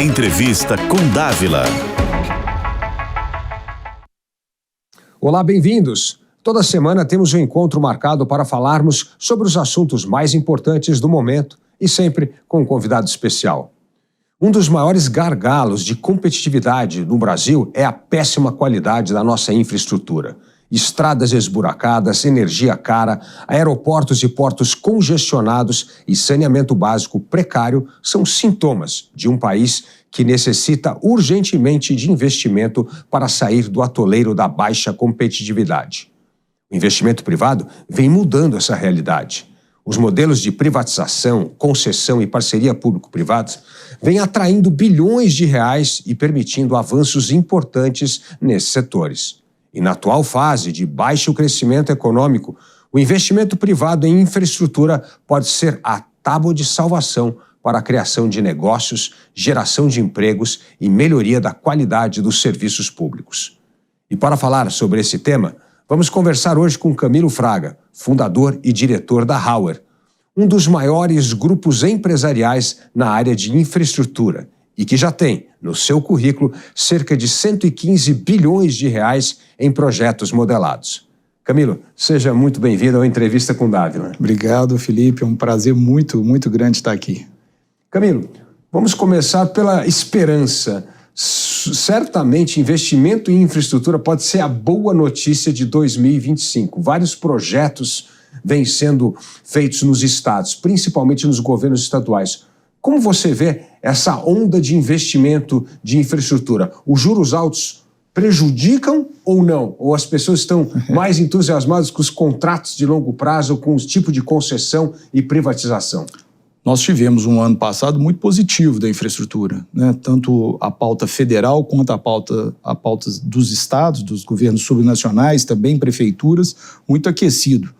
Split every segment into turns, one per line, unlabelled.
Entrevista com Dávila.
Olá, bem-vindos. Toda semana temos um encontro marcado para falarmos sobre os assuntos mais importantes do momento e sempre com um convidado especial. Um dos maiores gargalos de competitividade no Brasil é a péssima qualidade da nossa infraestrutura. Estradas esburacadas, energia cara, aeroportos e portos congestionados e saneamento básico precário são sintomas de um país que necessita urgentemente de investimento para sair do atoleiro da baixa competitividade. O investimento privado vem mudando essa realidade. Os modelos de privatização, concessão e parceria público-privada vêm atraindo bilhões de reais e permitindo avanços importantes nesses setores. E na atual fase de baixo crescimento econômico, o investimento privado em infraestrutura pode ser a tábua de salvação para a criação de negócios, geração de empregos e melhoria da qualidade dos serviços públicos. E para falar sobre esse tema, vamos conversar hoje com Camilo Fraga, fundador e diretor da Hauer, um dos maiores grupos empresariais na área de infraestrutura e que já tem, no seu currículo, cerca de 115 bilhões de reais em projetos modelados. Camilo, seja muito bem-vindo à Entrevista com Dávila.
Obrigado, Felipe. É um prazer muito grande estar aqui.
Camilo, vamos começar pela esperança. Certamente, investimento em infraestrutura pode ser a boa notícia de 2025. Vários projetos vêm sendo feitos nos estados, principalmente nos governos estaduais. Como você vê essa onda de investimento de infraestrutura? Os juros altos prejudicam ou não? Ou as pessoas estão mais entusiasmadas com os contratos de longo prazo, com os tipos de concessão e privatização?
Nós tivemos um ano passado muito positivo da infraestrutura, né? Tanto a pauta federal quanto a pauta dos estados, dos governos subnacionais, também prefeituras, muito aquecido.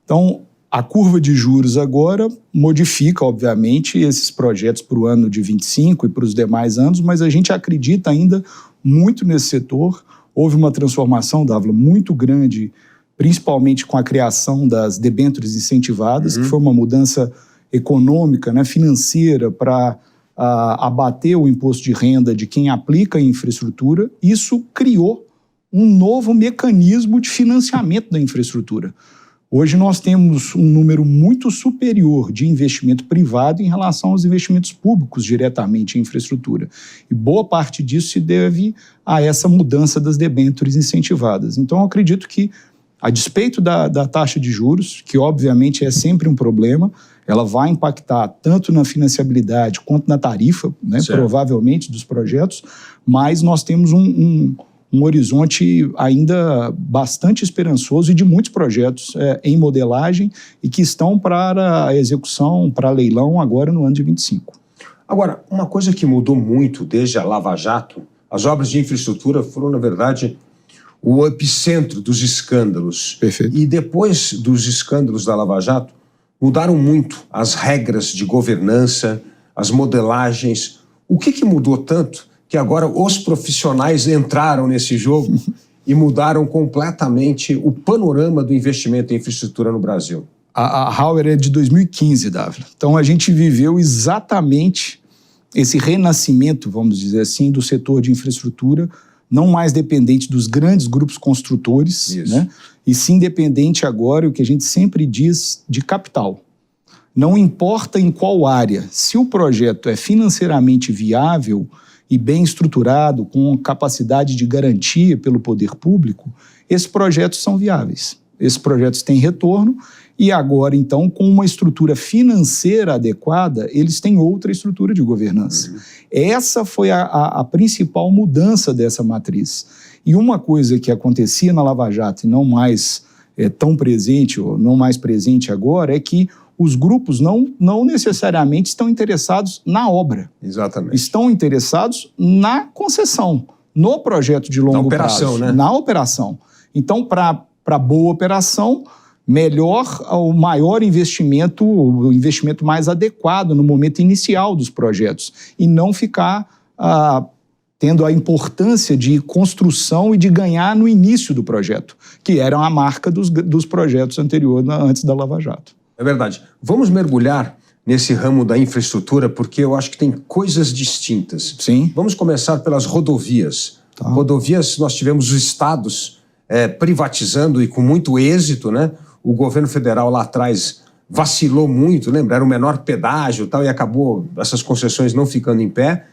Então, a curva de juros agora modifica, obviamente, esses projetos para o ano de 25 e para os demais anos, mas a gente acredita ainda muito nesse setor. Houve uma transformação, Dávila, muito grande, principalmente com a criação das debêntures incentivadas, que foi uma mudança econômica, né, financeira, para abater o imposto de renda de quem aplica em infraestrutura. Isso criou um novo mecanismo de financiamento da infraestrutura. Hoje nós temos um número muito superior de investimento privado em relação aos investimentos públicos diretamente em infraestrutura. E boa parte disso se deve a essa mudança das debêntures incentivadas. Então eu acredito que, a despeito da taxa de juros, que obviamente é sempre um problema, ela vai impactar tanto na financiabilidade quanto na tarifa, né, provavelmente, dos projetos, mas nós temos um horizonte ainda bastante esperançoso e de muitos projetos em modelagem e que estão para a execução, para leilão agora no ano de 25.
Agora, uma coisa que mudou muito desde a Lava Jato, as obras de infraestrutura foram, na verdade, o epicentro dos escândalos.
Perfeito.
E depois dos escândalos da Lava Jato, mudaram muito as regras de governança, as modelagens. O que mudou tanto que agora os profissionais entraram nesse jogo e mudaram completamente o panorama do investimento em infraestrutura no Brasil?
A Hauer é de 2015, Dávila. Então a gente viveu exatamente esse renascimento, vamos dizer assim, do setor de infraestrutura, não mais dependente dos grandes grupos construtores, né? E sim dependente agora, o que a gente sempre diz, de capital. Não importa em qual área, se o projeto é financeiramente viável e bem estruturado, com capacidade de garantia pelo poder público, esses projetos são viáveis. Esses projetos têm retorno e agora, então, com uma estrutura financeira adequada, eles têm outra estrutura de governança. Essa foi a principal mudança dessa matriz. E uma coisa que acontecia na Lava Jato e não mais tão presente, ou não mais presente agora, é que os grupos não necessariamente estão interessados na obra.
Exatamente.
Estão interessados na concessão, no projeto de longo prazo.
Né?
Na operação. Então, para boa operação, melhor o maior investimento, o investimento mais adequado no momento inicial dos projetos e não ficar tendo a importância de construção e de ganhar no início do projeto, que era a marca dos projetos anteriores, antes da Lava Jato.
É verdade. Vamos mergulhar nesse ramo da infraestrutura, porque eu acho que tem coisas distintas.
Sim.
Vamos começar pelas rodovias.
Tá.
Rodovias, nós tivemos os estados privatizando e com muito êxito, né? O governo federal lá atrás vacilou muito, lembra? Era o menor pedágio e tal, e acabou essas concessões não ficando em pé.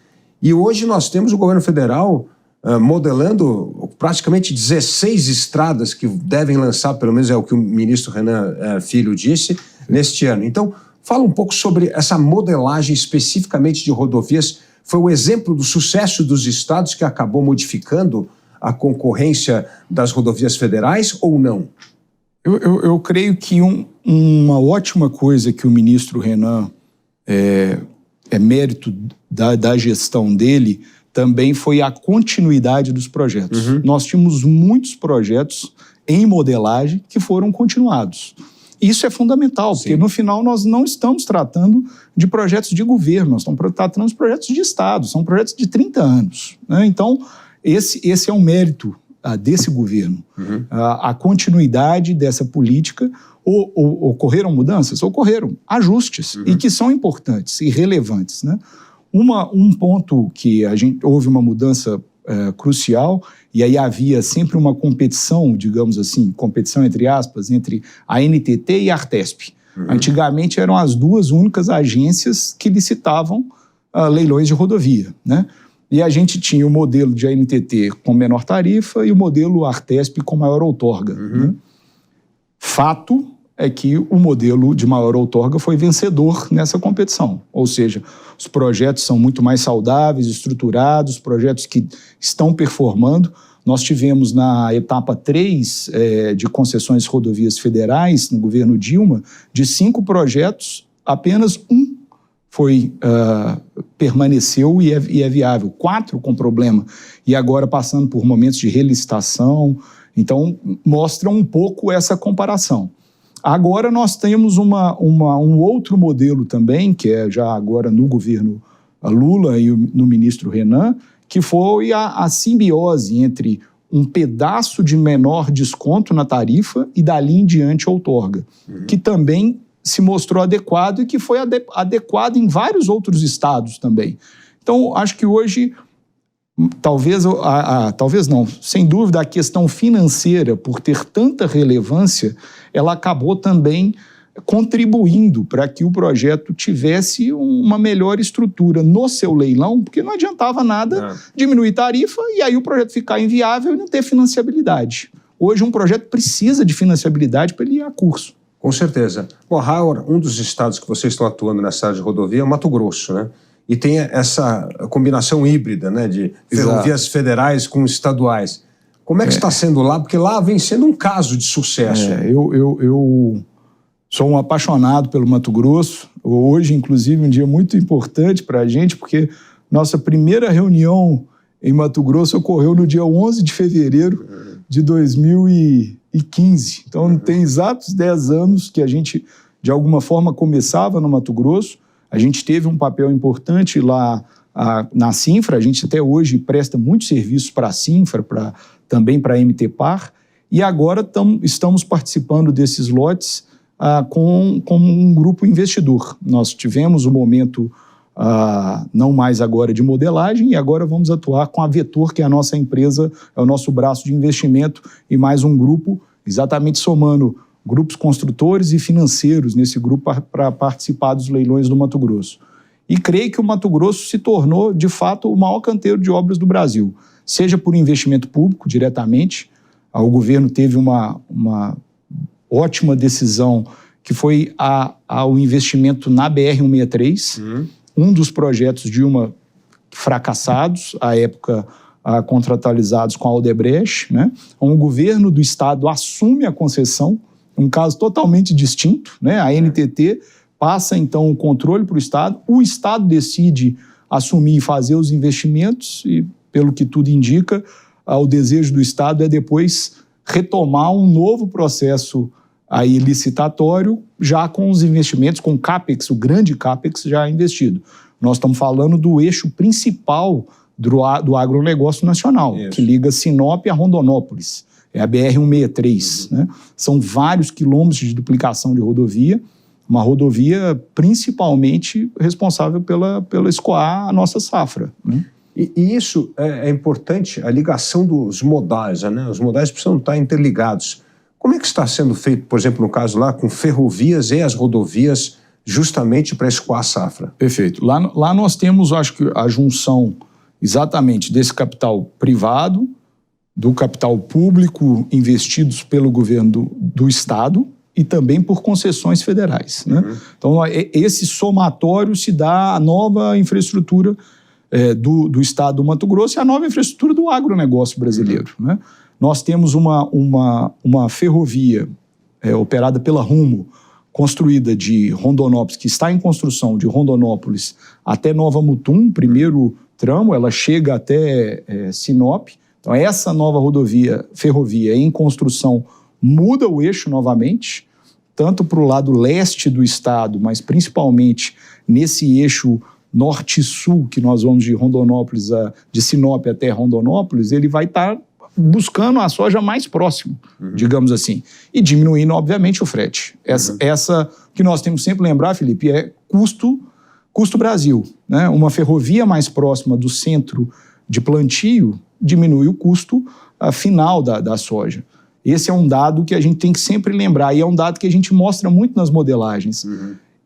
E hoje nós temos o governo federal modelando praticamente 16 estradas que devem lançar, pelo menos é o que o ministro Renan Filho disse, neste ano. Então, fala um pouco sobre essa modelagem especificamente de rodovias. Foi o exemplo do sucesso dos estados que acabou modificando a concorrência das rodovias federais ou não?
Eu creio que uma ótima coisa que o ministro Renan é mérito da gestão dele também foi a continuidade dos projetos. Uhum. Nós tínhamos muitos projetos em modelagem que foram continuados. Isso é fundamental, porque no final nós não estamos tratando de projetos de governo, nós estamos tratando de projetos de Estado, são projetos de 30 anos. Né? Então, esse é um mérito desse governo. Uhum. A continuidade dessa política. Ocorreram mudanças? Ocorreram ajustes, e que são importantes e relevantes. Né? Um ponto que houve uma mudança crucial, e aí havia sempre uma competição, digamos assim, competição entre aspas, entre a NTT e a Artesp. Uhum. Antigamente eram as duas únicas agências que licitavam leilões de rodovia, né? E a gente tinha o modelo de ANTT com menor tarifa e o modelo Artesp com maior outorga. Uhum. Né? Fato é que o modelo de maior outorga foi vencedor nessa competição. Ou seja, os projetos são muito mais saudáveis, estruturados, projetos que estão performando. Nós tivemos na etapa 3 de concessões rodovias federais, no governo Dilma, de 5 projetos, apenas um permaneceu e é viável. 4 com problema. E agora passando por momentos de relicitação. Então, mostra um pouco essa comparação. Agora nós temos um outro modelo também, que é já agora no governo Lula e no ministro Renan, que foi a simbiose entre um pedaço de menor desconto na tarifa e dali em diante outorga, que também se mostrou adequado e que foi adequado em vários outros estados também. Então, acho que hoje, talvez não, sem dúvida, a questão financeira, por ter tanta relevância, ela acabou também contribuindo para que o projeto tivesse uma melhor estrutura no seu leilão, porque não adiantava nada diminuir tarifa e aí o projeto ficar inviável e não ter financiabilidade. Hoje um projeto precisa de financiabilidade para ele ir a curso.
Com certeza. Bom, Howard, um dos estados que vocês estão atuando nessa área de rodovia é o Mato Grosso, né? E tem essa combinação híbrida, né, de ferrovias federais com estaduais. Como é que está sendo lá? Porque lá vem sendo um caso de sucesso.
Eu sou um apaixonado pelo Mato Grosso. Hoje, inclusive, um dia muito importante para a gente, porque nossa primeira reunião em Mato Grosso ocorreu no dia 11 de fevereiro de 2015. Então, tem exatos 10 anos que a gente, de alguma forma, começava no Mato Grosso. A gente teve um papel importante lá na Cinfra. A gente até hoje presta muitos serviços para a Cinfra, também para a MT Par. E agora estamos participando desses lotes com um grupo investidor. Nós tivemos um momento, não mais agora de modelagem, e agora vamos atuar com a Vetor, que é a nossa empresa, é o nosso braço de investimento, e mais um grupo, exatamente somando grupos construtores e financeiros nesse grupo para participar dos leilões do Mato Grosso. E creio que o Mato Grosso se tornou, de fato, o maior canteiro de obras do Brasil, seja por investimento público, diretamente. O governo teve uma ótima decisão, que foi o investimento na BR-163, um dos projetos Dilma fracassados, à época contratualizados com a Odebrecht, né? O governo do estado assume a concessão, um caso totalmente distinto, né? A NTT passa, então, o controle para o Estado decide assumir e fazer os investimentos e, pelo que tudo indica, o desejo do Estado é depois retomar um novo processo aí licitatório, já com os investimentos, com o CAPEX, o grande CAPEX já investido. Nós estamos falando do eixo principal do agronegócio nacional, que liga Sinop a Rondonópolis. É a BR-163. Né? São vários quilômetros de duplicação de rodovia. uma rodovia principalmente responsável pela escoar a nossa safra, né?
E isso é importante, a ligação dos modais, né? Os modais precisam estar interligados. Como é que está sendo feito, por exemplo, no caso lá, com ferrovias e as rodovias, justamente para escoar a safra?
Perfeito. Lá nós temos, acho que, a junção exatamente desse capital privado, do capital público investidos pelo governo do Estado e também por concessões federais, né? Então, esse somatório se dá à nova infraestrutura do Estado do Mato Grosso e à nova infraestrutura do agronegócio brasileiro, né? Nós temos uma ferrovia operada pela Rumo, construída de Rondonópolis, que está em construção de Rondonópolis até Nova Mutum, primeiro tramo, ela chega até Sinop. Então, essa nova ferrovia em construção muda o eixo novamente, tanto para o lado leste do estado, mas principalmente nesse eixo norte-sul, que nós vamos de Rondonópolis, de Sinop até Rondonópolis, ele vai estar buscando a soja mais próximo, digamos assim, e diminuindo, obviamente, o frete. Essa que nós temos sempre que lembrar, Felipe, é custo Brasil, né? Uma ferrovia mais próxima do centro de plantio diminui o custo final da soja. Esse é um dado que a gente tem que sempre lembrar, e é um dado que a gente mostra muito nas modelagens.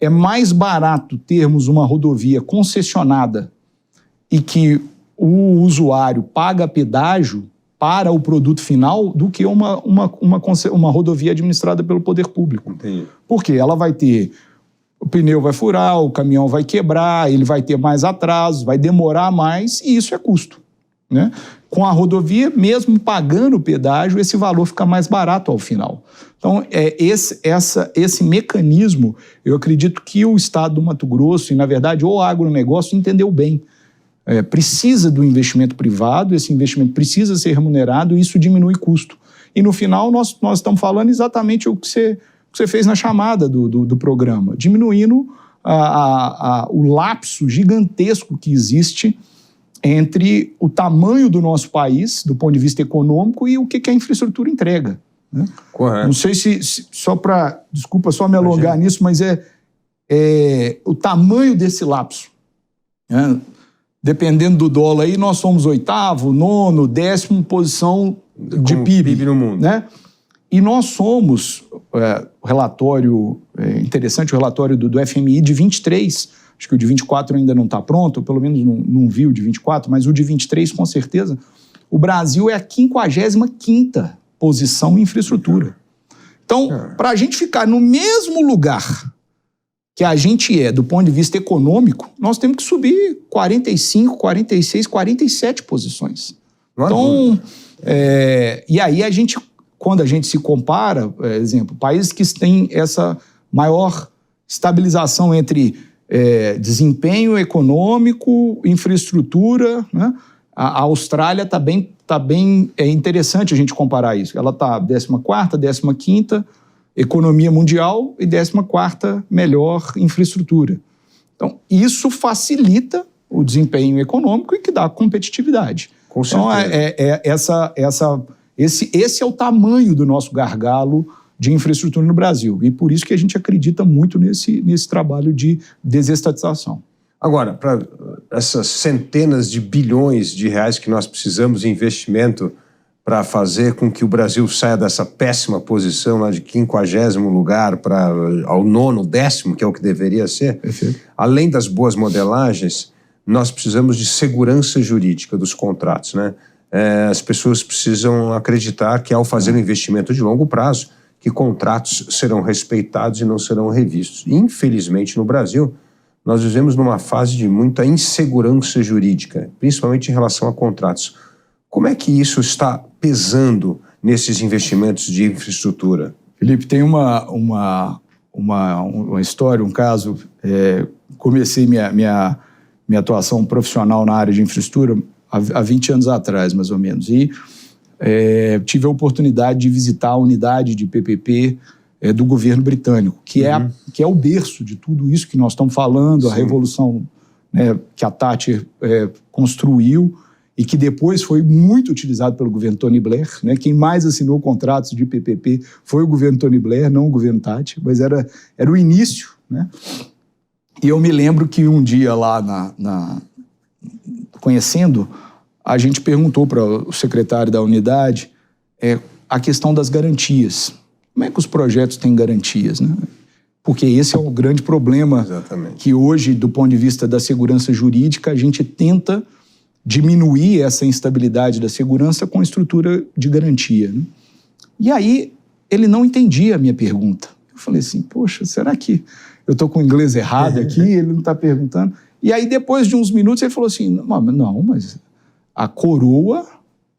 É mais barato termos uma rodovia concessionada e que o usuário paga pedágio para o produto final do que uma rodovia administrada pelo poder público.
Entendi.
Porque ela vai ter... O pneu vai furar, o caminhão vai quebrar, ele vai ter mais atrasos, vai demorar mais, e isso é custo, né? Com a rodovia, mesmo pagando o pedágio, esse valor fica mais barato ao final. Então, esse mecanismo, eu acredito que o Estado do Mato Grosso, e na verdade o agronegócio, entendeu bem. Precisa do investimento privado, esse investimento precisa ser remunerado e isso diminui custo. E no final nós estamos falando exatamente o que você fez na chamada do programa, diminuindo o lapso gigantesco que existe entre o tamanho do nosso país, do ponto de vista econômico, e o que a infraestrutura entrega, né?
Correto.
Não sei se desculpa só me alongar nisso, mas o tamanho desse lapso, né? Dependendo do dólar aí, nós somos 8º, 9º, 10º posição de PIB
no mundo,
né? E nós somos, o relatório, interessante, o relatório do FMI de 23, acho que o de 24 ainda não está pronto, pelo menos não vi o de 24, mas o de 23 com certeza, o Brasil é a 55ª posição em infraestrutura. Então, para a gente ficar no mesmo lugar que a gente do ponto de vista econômico, nós temos que subir 45, 46, 47 posições. Então, e aí quando a gente se compara, exemplo, países que têm essa maior estabilização entre desempenho econômico, infraestrutura, né? A Austrália está bem interessante a gente comparar isso. Ela está 14ª, 15ª, economia mundial, e 14ª melhor infraestrutura. Então, isso facilita o desempenho econômico e que dá competitividade.
Com certeza.
Então, esse é o tamanho do nosso gargalo de infraestrutura no Brasil. E por isso que a gente acredita muito nesse trabalho de desestatização.
Agora, para essas centenas de bilhões de reais que nós precisamos de investimento para fazer com que o Brasil saia dessa péssima posição lá de 50º lugar ao 9º, 10º, que é o que deveria ser.
Perfeito.
Além das boas modelagens, nós precisamos de segurança jurídica dos contratos, né? As pessoas precisam acreditar que, ao fazer um investimento de longo prazo, que contratos serão respeitados e não serão revistos. Infelizmente, no Brasil, nós vivemos numa fase de muita insegurança jurídica, principalmente em relação a contratos. Como é que isso está pesando nesses investimentos de infraestrutura?
Felipe, tem uma história, um caso. Comecei minha atuação profissional na área de infraestrutura há 20 anos atrás, mais ou menos. E tive a oportunidade de visitar a unidade de PPP do governo britânico, que é o berço de tudo isso que nós estamos falando, a revolução, né, que a Thatcher construiu, e que depois foi muito utilizado pelo governo Tony Blair, né? Quem mais assinou contratos de PPP foi o governo Tony Blair, não o governo Thatcher, mas era o início né? E eu me lembro que um dia lá, conhecendo, a gente perguntou para o secretário da unidade a questão das garantias. Como é que os projetos têm garantias, né? Porque esse é o grande problema.
Exatamente.
Que hoje, do ponto de vista da segurança jurídica, a gente tenta diminuir essa instabilidade da segurança com a estrutura de garantia, né? E aí, ele não entendia a minha pergunta. Eu falei assim, poxa, será que eu estou com o inglês errado aqui? Ele não está perguntando. E aí, depois de uns minutos, ele falou assim, não, mas a coroa,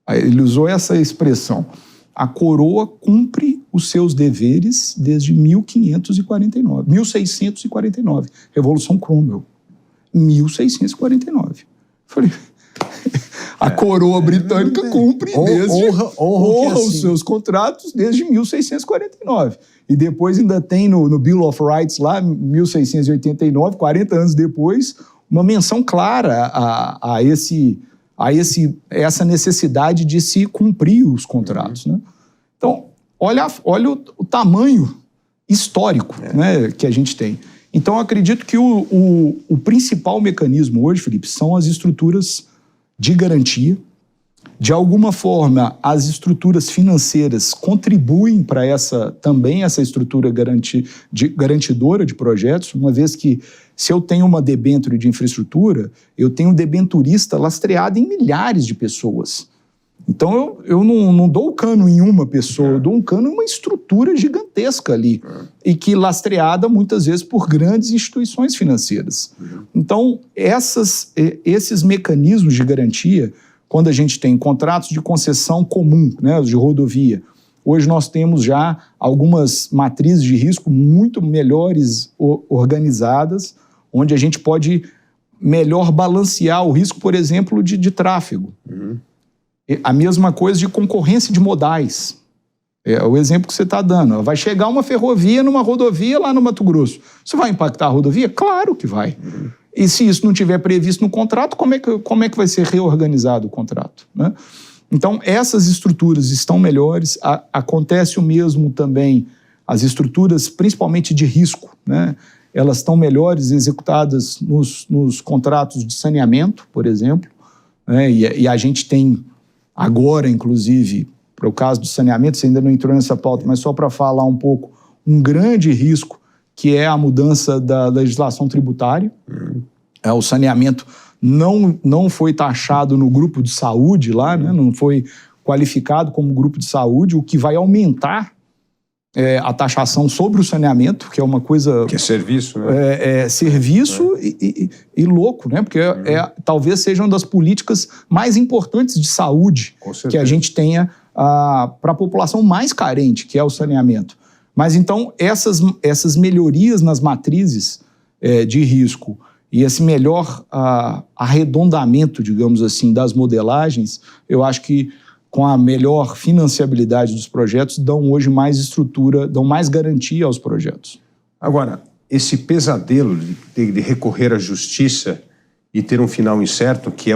ele usou essa expressão, a coroa cumpre os seus deveres desde 1649, Revolução Cromwell, 1649. Eu falei, a coroa britânica cumpre honra os seus contratos desde 1649. E depois ainda tem no Bill of Rights lá, 1689, 40 anos depois, uma menção clara a essa necessidade de se cumprir os contratos, né? Então, olha o tamanho histórico, né, que a gente tem. Então, eu acredito que o principal mecanismo hoje, Felipe, são as estruturas de garantia. De alguma forma, as estruturas financeiras contribuem para também essa estrutura garantidora de projetos, uma vez que, se eu tenho uma debênture de infraestrutura, eu tenho um debenturista lastreado em milhares de pessoas. Então, eu não dou o cano em uma pessoa, eu dou um cano em uma estrutura gigantesca ali, e que lastreada muitas vezes por grandes instituições financeiras. Então, esses mecanismos de garantia, quando a gente tem contratos de concessão comum, né, de rodovia, hoje nós temos já algumas matrizes de risco muito melhores organizadas, onde a gente pode melhor balancear o risco, por exemplo, de tráfego. A mesma coisa de concorrência de modais. É o exemplo que você está dando. Vai chegar uma ferrovia numa rodovia lá no Mato Grosso. Isso vai impactar a rodovia? Claro que vai. E se isso não tiver previsto no contrato, como é que vai ser reorganizado o contrato, né? Então, essas estruturas estão melhores. Acontece o mesmo também, as estruturas, principalmente de risco, né? Elas estão melhores executadas nos contratos de saneamento, por exemplo, né? E a gente tem agora, inclusive, para o caso do saneamento, você ainda não entrou nessa pauta, mas só para falar um pouco, um grande risco que é a mudança da legislação tributária. O saneamento não foi taxado no grupo de saúde lá, né? Não foi qualificado como grupo de saúde, o que vai aumentar a taxação sobre o saneamento, que é uma coisa...
Que é serviço, né?
Serviço e louco, né? Porque talvez seja uma das políticas mais importantes de saúde que a gente tenha para a população mais carente, que é o saneamento. Mas então, essas melhorias nas matrizes de risco e esse melhor arredondamento, digamos assim, das modelagens, eu acho que com a melhor financiabilidade dos projetos, dão hoje mais estrutura, dão mais garantia aos projetos.
Agora, esse pesadelo de recorrer à justiça e ter um final incerto, que é,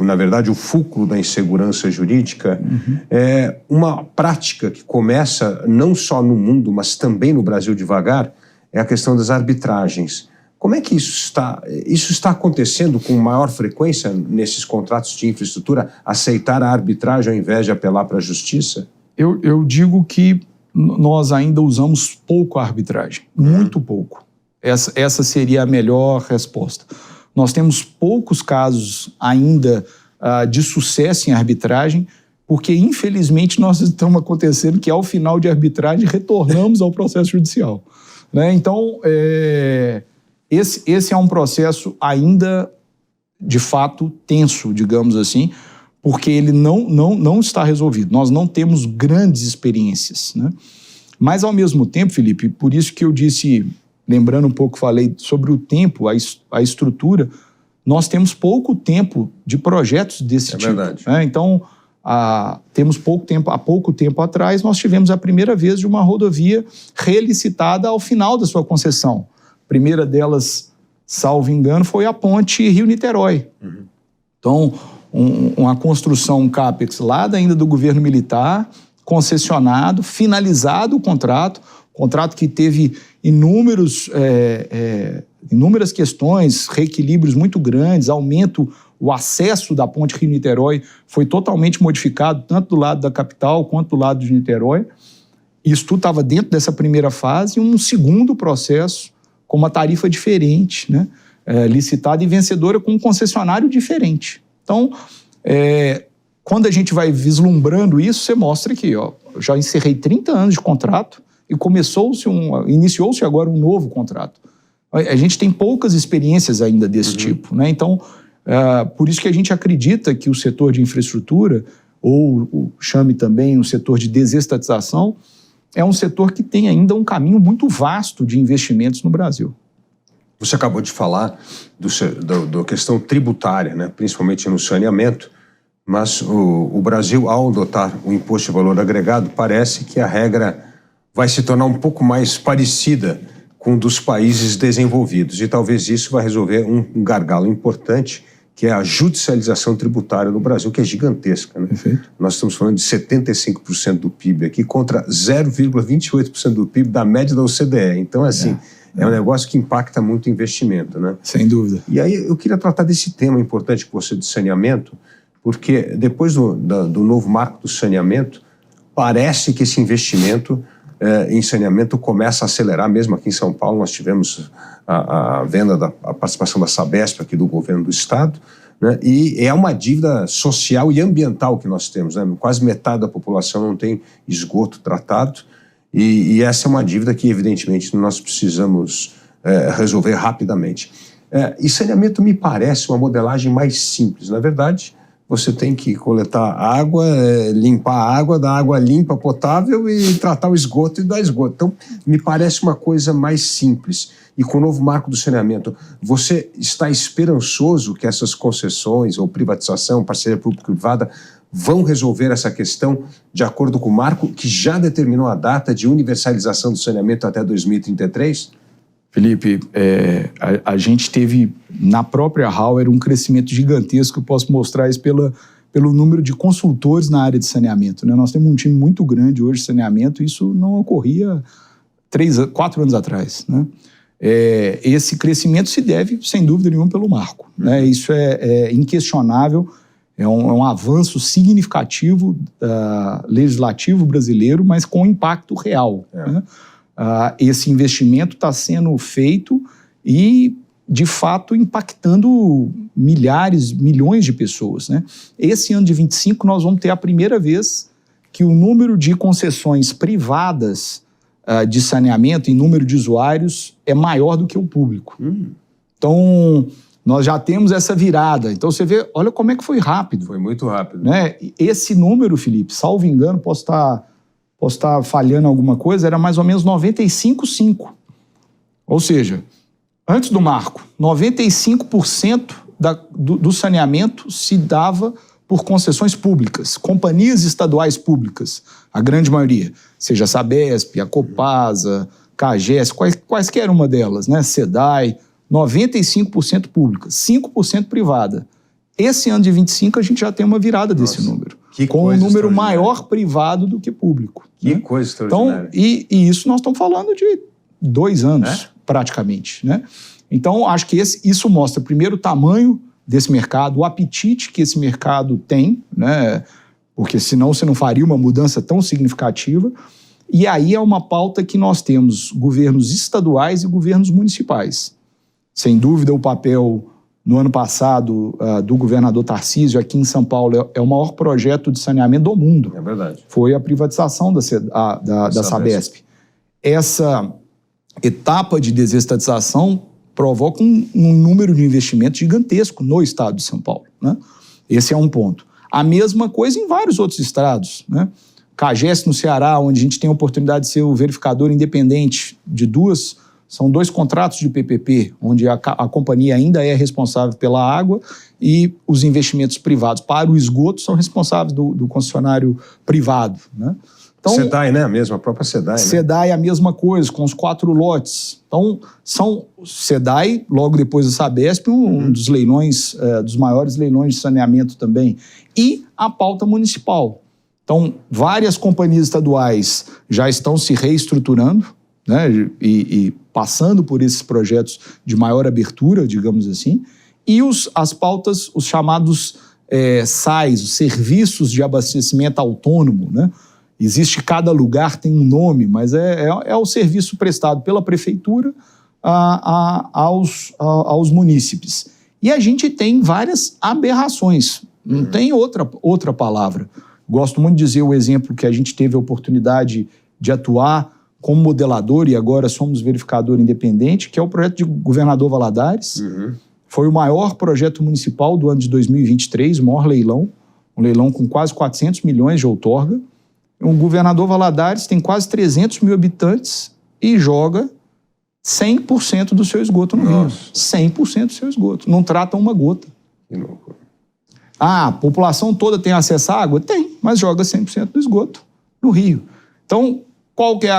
na verdade, o fulcro da insegurança jurídica, é uma prática que começa não só no mundo, mas também no Brasil devagar, é a questão das arbitragens. Como é que isso está acontecendo com maior frequência nesses contratos de infraestrutura, aceitar a arbitragem ao invés de apelar para a justiça?
Eu digo que nós ainda usamos pouco a arbitragem, muito pouco. Essa seria a melhor resposta. Nós temos poucos casos ainda de sucesso em arbitragem, porque infelizmente nós estamos acontecendo que ao final de arbitragem retornamos ao processo judicial, né? Então, esse é um processo ainda, de fato, tenso, digamos assim, porque ele não está resolvido. Nós não temos grandes experiências, né? Mas, ao mesmo tempo, Felipe, por isso que eu disse, lembrando um pouco, falei sobre o tempo, a estrutura, nós temos pouco tempo de projetos desse tipo. É
verdade.
Né? Então, temos pouco tempo, há pouco tempo atrás, nós tivemos a primeira vez de uma rodovia relicitada ao final da sua concessão. A primeira delas, salvo engano, foi a ponte Rio-Niterói. Então, uma construção, um CAPEX lá ainda do governo militar, concessionado, finalizado o contrato que teve inúmeras questões, reequilíbrios muito grandes, o acesso da ponte Rio-Niterói foi totalmente modificado, tanto do lado da capital quanto do lado de Niterói. Isso tudo estava dentro dessa primeira fase, e um segundo processo com uma tarifa diferente, né? Licitada e vencedora com um concessionário diferente. Então, quando a gente vai vislumbrando isso, você mostra que eu já encerrei 30 anos de contrato e iniciou-se agora um novo contrato. A gente tem poucas experiências ainda desse tipo, né? Então, por isso que a gente acredita que o setor de infraestrutura, ou chame também o setor de desestatização, é um setor que tem ainda um caminho muito vasto de investimentos no Brasil.
Você acabou de falar da questão tributária, né? Principalmente no saneamento, mas o Brasil, ao adotar o imposto de valor agregado, parece que a regra vai se tornar um pouco mais parecida com dos países desenvolvidos, e talvez isso vai resolver um gargalo importante, que é a judicialização tributária no Brasil, que é gigantesca, né?
Perfeito.
Nós estamos falando de 75% do PIB aqui contra 0,28% do PIB da média da OCDE. Então, assim, é um negócio que impacta muito o investimento, né?
Sem dúvida.
E aí eu queria tratar desse tema importante que você de saneamento, porque depois do novo marco do saneamento, parece que esse investimento em saneamento começa a acelerar. Mesmo aqui em São Paulo nós tivemos a venda a participação da Sabesp aqui do governo do estado, né? E é uma dívida social e ambiental que nós temos, né? Quase metade da população não tem esgoto tratado, e essa é uma dívida que evidentemente nós precisamos resolver rapidamente. E saneamento me parece uma modelagem mais simples. Na verdade, você tem que coletar água, limpar a água, dar água limpa, potável, e tratar o esgoto e dar esgoto. Então, me parece uma coisa mais simples. E com o novo marco do saneamento, você está esperançoso que essas concessões ou privatização, parceria público-privada, vão resolver essa questão de acordo com o marco que já determinou a data de universalização do saneamento até 2033?
Felipe, a gente teve na própria Hauer um crescimento gigantesco. Eu posso mostrar isso pelo número de consultores na área de saneamento, né? Nós temos um time muito grande hoje de saneamento, e isso não ocorria 4 anos atrás, né? Esse crescimento se deve, sem dúvida nenhuma, pelo marco, né? Isso é inquestionável, é um avanço significativo legislativo brasileiro, mas com impacto real, né? Esse investimento está sendo feito e, de fato, impactando milhões de pessoas, né? Esse ano de 25, nós vamos ter a primeira vez que o número de concessões privadas de saneamento em número de usuários é maior do que o público. Então, nós já temos essa virada. Então, você vê, olha como é que foi rápido.
Foi muito rápido.
Né? Esse número, Felipe, salvo engano, posso estar falhando alguma coisa, era mais ou menos 95,5. Ou seja, antes do marco, 95% do saneamento se dava por concessões públicas, companhias estaduais públicas, a grande maioria, seja a Sabesp, a Copasa, CAGES, quaisquer uma delas, né? SEDAI, 95% públicas, 5% privada. Esse ano de 25 a gente já tem uma virada desse número, com um número maior privado do que público.
Que coisa extraordinária.
Então, e isso nós estamos falando de 2 anos, praticamente, né? Então, acho que isso mostra, primeiro, o tamanho desse mercado, o apetite que esse mercado tem, né? Porque senão você não faria uma mudança tão significativa. E aí é uma pauta que nós temos governos estaduais e governos municipais. Sem dúvida, o papel, no ano passado, do governador Tarcísio, aqui em São Paulo, é o maior projeto de saneamento do mundo.
É verdade.
Foi a privatização da Sabesp. Essa etapa de desestatização provoca um número de investimentos gigantesco no estado de São Paulo, né? Esse é um ponto. A mesma coisa em vários outros estados, né? CAGES no Ceará, onde a gente tem a oportunidade de ser o verificador independente são 2 contratos de PPP, onde a companhia ainda é responsável pela água e os investimentos privados para o esgoto são responsáveis do concessionário privado, né? Então,
SEDAI, né? A própria SEDAI.
SEDAI é a mesma coisa, com os 4 lotes. Então, SEDAI, logo depois da Sabesp, um dos leilões, dos maiores leilões de saneamento também. E a pauta municipal. Então, várias companhias estaduais já estão se reestruturando, né, e passando por esses projetos de maior abertura, digamos assim, e as pautas, os chamados SAIs, os serviços de abastecimento autônomo, né? Existe, cada lugar tem um nome, mas é o serviço prestado pela prefeitura aos munícipes. E a gente tem várias aberrações, não tem outra palavra. Gosto muito de dizer o exemplo que a gente teve a oportunidade de atuar como modelador e agora somos verificador independente, que é o projeto de Governador Valadares. Foi o maior projeto municipal do ano de 2023, o maior leilão, um leilão com quase 400 milhões de outorga. O Governador Valadares tem quase 300 mil habitantes e joga 100% do seu esgoto no Rio. 100% do seu esgoto. Não trata uma gota.
Que louco.
A população toda tem acesso à água? Tem, mas joga 100% do esgoto no Rio. Então, qual que é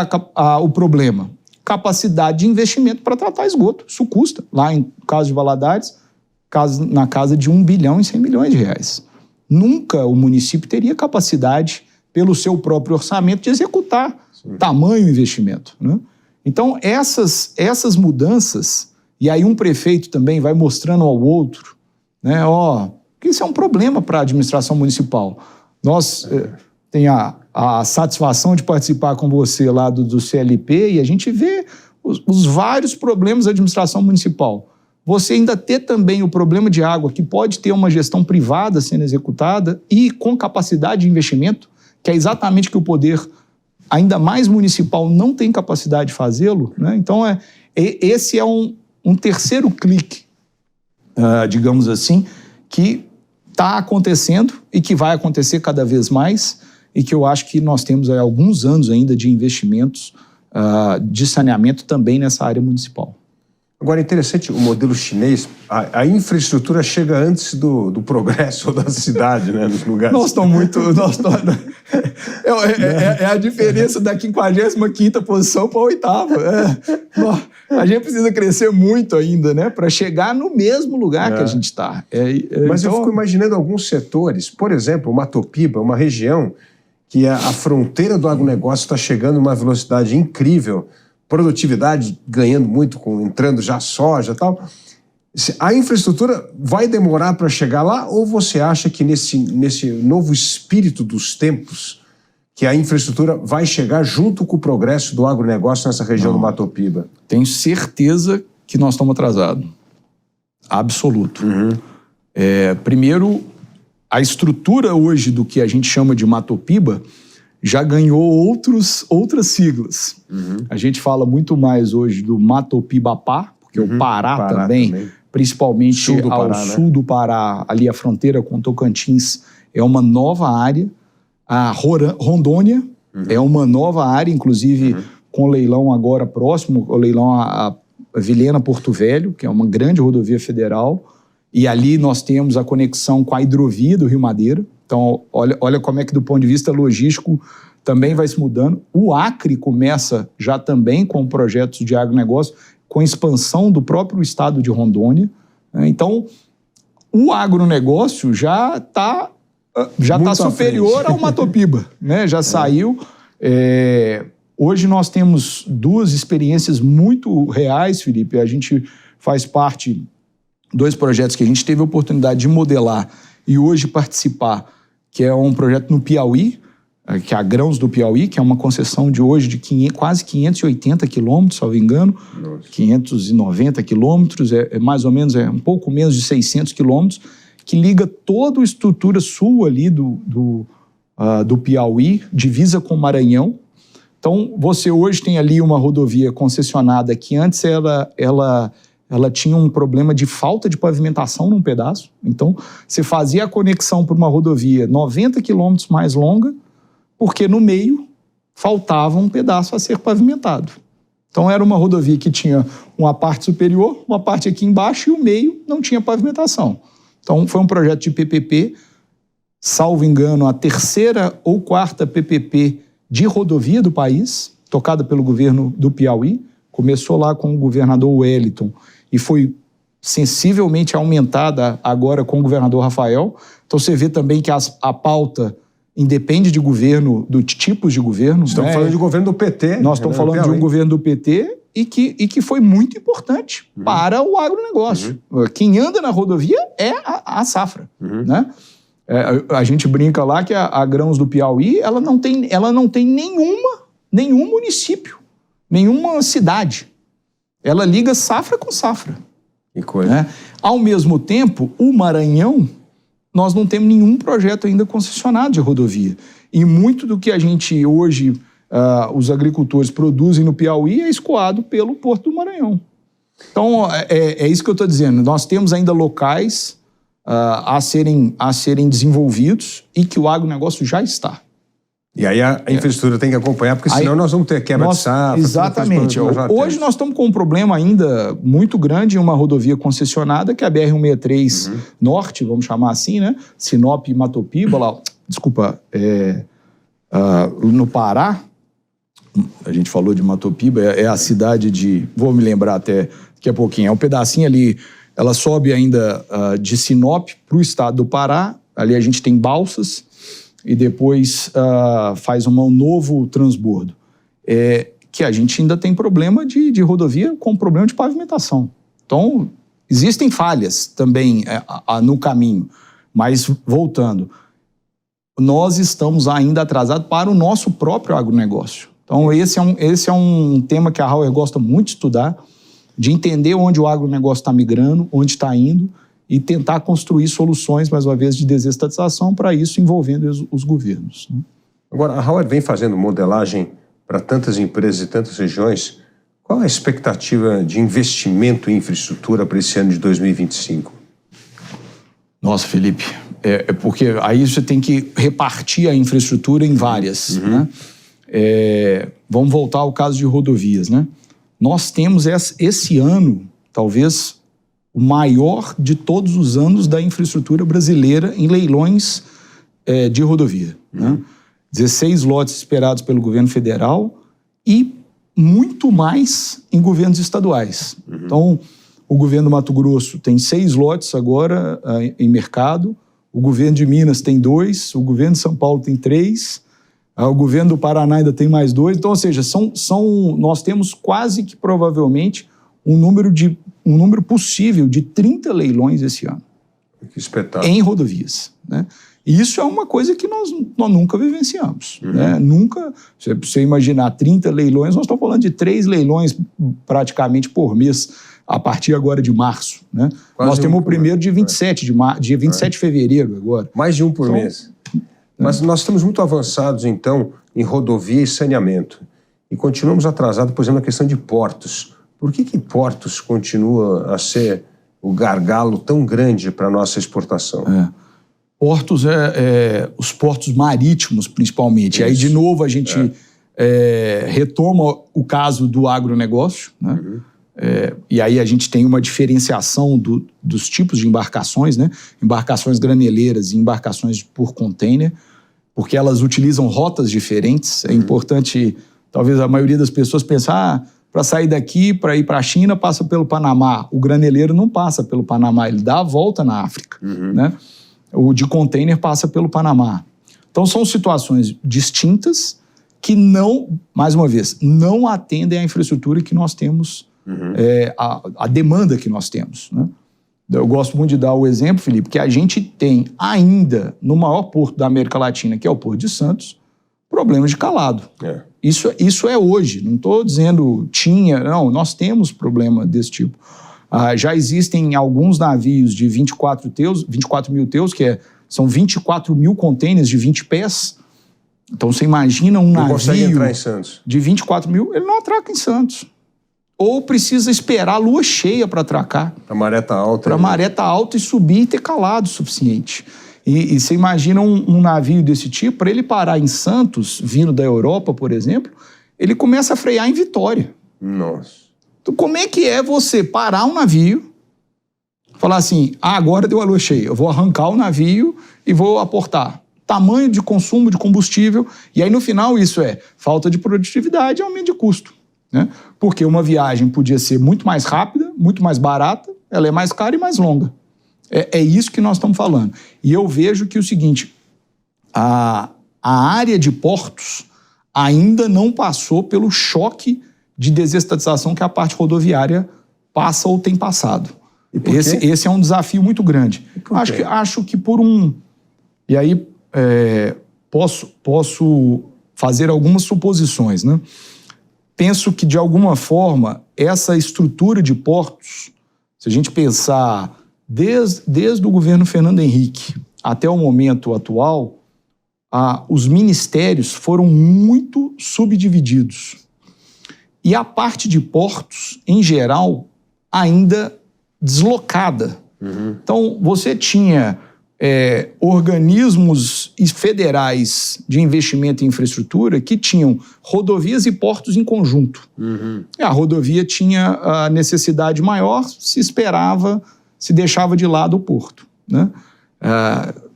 o problema? Capacidade de investimento para tratar esgoto. Isso custa. Lá, em caso de Valadares, na casa de 1 bilhão e 100 milhões de reais. Nunca o município teria capacidade, pelo seu próprio orçamento, de executar tamanho investimento, né? Então, essas mudanças, e aí um prefeito também vai mostrando ao outro, né, que isso é um problema para a administração municipal. Nós tem a satisfação de participar com você lá do CLP e a gente vê os vários problemas da administração municipal. Você ainda ter também o problema de água, que pode ter uma gestão privada sendo executada e com capacidade de investimento, que é exatamente que o poder, ainda mais municipal, não tem capacidade de fazê-lo, né? Então, esse é um terceiro clique, digamos assim, que está acontecendo e que vai acontecer cada vez mais e que eu acho que nós temos aí alguns anos ainda de investimentos de saneamento também nessa área municipal.
Agora, é interessante o modelo chinês, a infraestrutura chega antes do progresso da cidade, né, nos lugares. É a diferença da 55ª posição para a 8ª. A gente precisa crescer muito ainda, né, para chegar no mesmo lugar que a gente está.
Mas
então, eu fico imaginando alguns setores, por exemplo, o Matopiba, uma região que a fronteira do agronegócio está chegando a uma velocidade incrível, produtividade ganhando muito, entrando já soja e tal. A infraestrutura vai demorar para chegar lá, ou você acha que nesse novo espírito dos tempos, que a infraestrutura vai chegar junto com o progresso do agronegócio nessa região do Matopiba?
Tenho certeza que nós estamos atrasados. Absoluto. Primeiro, a estrutura hoje do que a gente chama de Matopiba já ganhou outras siglas. A gente fala muito mais hoje do Matopibapá, porque o Pará também, principalmente sul do Pará, sul do Pará, ali a fronteira com Tocantins, é uma nova área. A Rondônia é uma nova área, inclusive com o leilão agora próximo, o leilão a Vilhena Porto Velho, que é uma grande rodovia federal, e ali nós temos a conexão com a hidrovia do Rio Madeira. Então, olha como é que do ponto de vista logístico também vai se mudando. O Acre começa já também com projetos de agronegócio, com expansão do próprio estado de Rondônia. Então, o agronegócio já está superior ao Matopiba, né? Já saiu. Hoje nós temos duas experiências muito reais, Felipe. A gente faz parte, 2 projetos que a gente teve a oportunidade de modelar e hoje participar, que é um projeto no Piauí, que é a Grãos do Piauí, que é uma concessão de hoje de quase 580 quilômetros, salvo engano. Nossa. 590 quilômetros, mais ou menos, um pouco menos de 600 quilômetros, que liga toda a estrutura sul ali do Piauí, divisa com o Maranhão. Então, você hoje tem ali uma rodovia concessionada que antes ela tinha um problema de falta de pavimentação num pedaço. Então, você fazia a conexão por uma rodovia 90 quilômetros mais longa, porque no meio faltava um pedaço a ser pavimentado. Então, era uma rodovia que tinha uma parte superior, uma parte aqui embaixo, e o meio não tinha pavimentação. Então, foi um projeto de PPP, salvo engano, a 3ª ou 4ª PPP de rodovia do país, tocada pelo governo do Piauí. Começou lá com o governador Wellington e foi sensivelmente aumentada agora com o governador Rafael. Então você vê também que a pauta independe de governo, do tipos de governo.
Estamos falando de governo do PT.
Nós estamos falando de um governo do PT e que foi muito importante para o agronegócio. Quem anda na rodovia é a safra. Né? A gente brinca lá que a Grãos do Piauí ela não tem nenhum município, nenhuma cidade. Ela liga safra com safra.
Que coisa.
Né? Ao mesmo tempo, o Maranhão, nós não temos nenhum projeto ainda concessionado de rodovia. E muito do que a gente hoje, os agricultores produzem no Piauí é escoado pelo Porto do Maranhão. Então, é isso que eu estou dizendo. Nós temos ainda locais a serem desenvolvidos e que o agronegócio já está.
E aí a infraestrutura tem que acompanhar, porque senão nós vamos ter quebra de safra.
Exatamente. Hoje nós estamos com um problema ainda muito grande em uma rodovia concessionada, que é a BR-163 Norte, vamos chamar assim, né? Sinop e Matopiba, lá, desculpa, no Pará. A gente falou de Matopiba, é a cidade de... Vou me lembrar até daqui a pouquinho. É um pedacinho ali, ela sobe ainda de Sinop para o estado do Pará. Ali a gente tem Balsas e depois faz um novo transbordo. Que a gente ainda tem problema de rodovia com problema de pavimentação. Então, existem falhas também no caminho. Mas, voltando, nós estamos ainda atrasados para o nosso próprio agronegócio. Então, esse é um tema que a Hauer gosta muito de estudar, de entender onde o agronegócio está migrando, onde está indo, e tentar construir soluções, mais uma vez, de desestatização para isso, envolvendo os governos. Né?
Agora, a Hauer vem fazendo modelagem para tantas empresas e tantas regiões. Qual é a expectativa de investimento em infraestrutura para esse ano de 2025?
Nossa, Felipe, porque aí você tem que repartir a infraestrutura em várias. Né? Vamos voltar ao caso de rodovias. Né? Nós temos esse ano, talvez, o maior de todos os anos da infraestrutura brasileira em leilões de rodovia. Né? 16 lotes esperados pelo governo federal e muito mais em governos estaduais. Então, o governo do Mato Grosso tem 6 lotes agora em mercado, o governo de Minas tem 2, o governo de São Paulo tem 3, o governo do Paraná ainda tem mais 2. Então, ou seja, nós temos quase que provavelmente um número possível de 30 leilões esse ano.
Que espetáculo.
Em rodovias. Né? E isso é uma coisa que nós nunca vivenciamos. Né? Nunca, se você imaginar 30 leilões, nós estamos falando de 3 leilões praticamente por mês, a partir agora de março. Né? Nós temos o primeiro de 27 de fevereiro agora.
Mais de um por mês. Mas nós estamos muito avançados, então, em rodovia e saneamento. E continuamos atrasados, por exemplo, na questão de portos. Por que portos continua a ser o gargalo tão grande para a nossa exportação?
Portos, os portos marítimos, principalmente. Isso. Aí, de novo, a gente retoma o caso do agronegócio, né? E aí a gente tem uma diferenciação dos tipos de embarcações, né? Embarcações graneleiras e embarcações por container, porque elas utilizam rotas diferentes. É importante, talvez a maioria das pessoas pense, para sair daqui, para ir para a China, passa pelo Panamá. O graneleiro não passa pelo Panamá, ele dá a volta na África. Né? O de container passa pelo Panamá. Então, são situações distintas que não, mais uma vez, não atendem à infraestrutura que nós temos, a demanda que nós temos. Né? Eu gosto muito de dar o exemplo, Felipe, que a gente tem ainda, no maior porto da América Latina, que é o Porto de Santos, problemas de calado. Isso é hoje, não estou dizendo não, nós temos problema desse tipo. Já existem alguns navios de 24 mil teus, são 24 mil contêineres de 20 pés. Então você imagina um navio
consegue entrar em Santos.
De 24 mil, ele não atraca em Santos. Ou precisa esperar a lua cheia para atracar.
A maré está alta.
Para a maré estar alta e subir e ter calado o suficiente. E você imagina um navio desse tipo, para ele parar em Santos, vindo da Europa, por exemplo, ele começa a frear em Vitória.
Nossa.
Então, como é que é você parar um navio, falar assim, agora deu a lua cheia, eu vou arrancar o navio e vou aportar. Tamanho de consumo de combustível, e aí no final isso é falta de produtividade e aumento de custo. Né? Porque uma viagem podia ser muito mais rápida, muito mais barata, ela é mais cara e mais longa. É isso que nós estamos falando. E eu vejo que o seguinte, a área de portos ainda não passou pelo choque de desestatização que a parte rodoviária passa ou tem passado. Esse é um desafio muito grande. Acho que por um... E aí posso fazer algumas suposições, né? Penso que, de alguma forma, essa estrutura de portos, se a gente pensar desde o governo Fernando Henrique até o momento atual, os ministérios foram muito subdivididos. E a parte de portos, em geral, ainda deslocada. Então, você tinha organismos federais de investimento em infraestrutura que tinham rodovias e portos em conjunto. A rodovia tinha a necessidade maior, se deixava de lado o porto, né?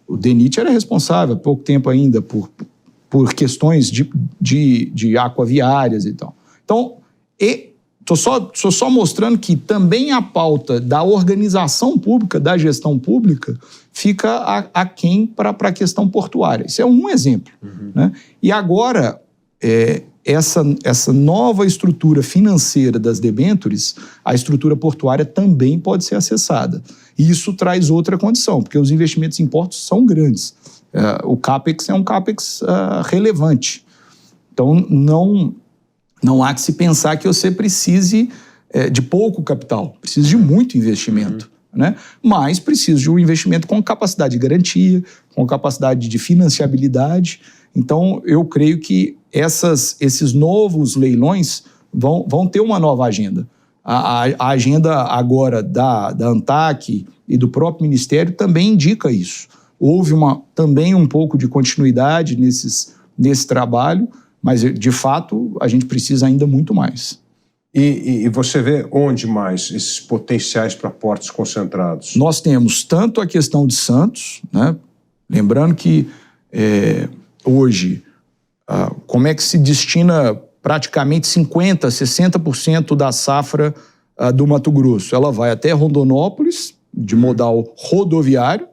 O DENIT era responsável há pouco tempo ainda por questões de aquaviárias e tal. Então, estou só mostrando que também a pauta da organização pública, da gestão pública, fica aquém para a questão portuária. Isso é um exemplo. Né? E agora, essa nova estrutura financeira das debêntures, a estrutura portuária também pode ser acessada. E isso traz outra condição, porque os investimentos em portos são grandes. O CAPEX é um CAPEX relevante. Então, não há que se pensar que você precise de pouco capital, precisa de muito investimento. Né? Mas precisa de um investimento com capacidade de garantia, com capacidade de financiabilidade. Então, eu creio que esses novos leilões vão ter uma nova agenda. A agenda agora da ANTAQ e do próprio Ministério também indica isso. Houve também um pouco de continuidade nesse trabalho, mas, de fato, a gente precisa ainda muito mais.
E você vê onde mais esses potenciais para portos concentrados? Nós
temos tanto a questão de Santos, né? Lembrando que hoje, como é que se destina praticamente 50%, 60% da safra do Mato Grosso? Ela vai até Rondonópolis, de modal rodoviário,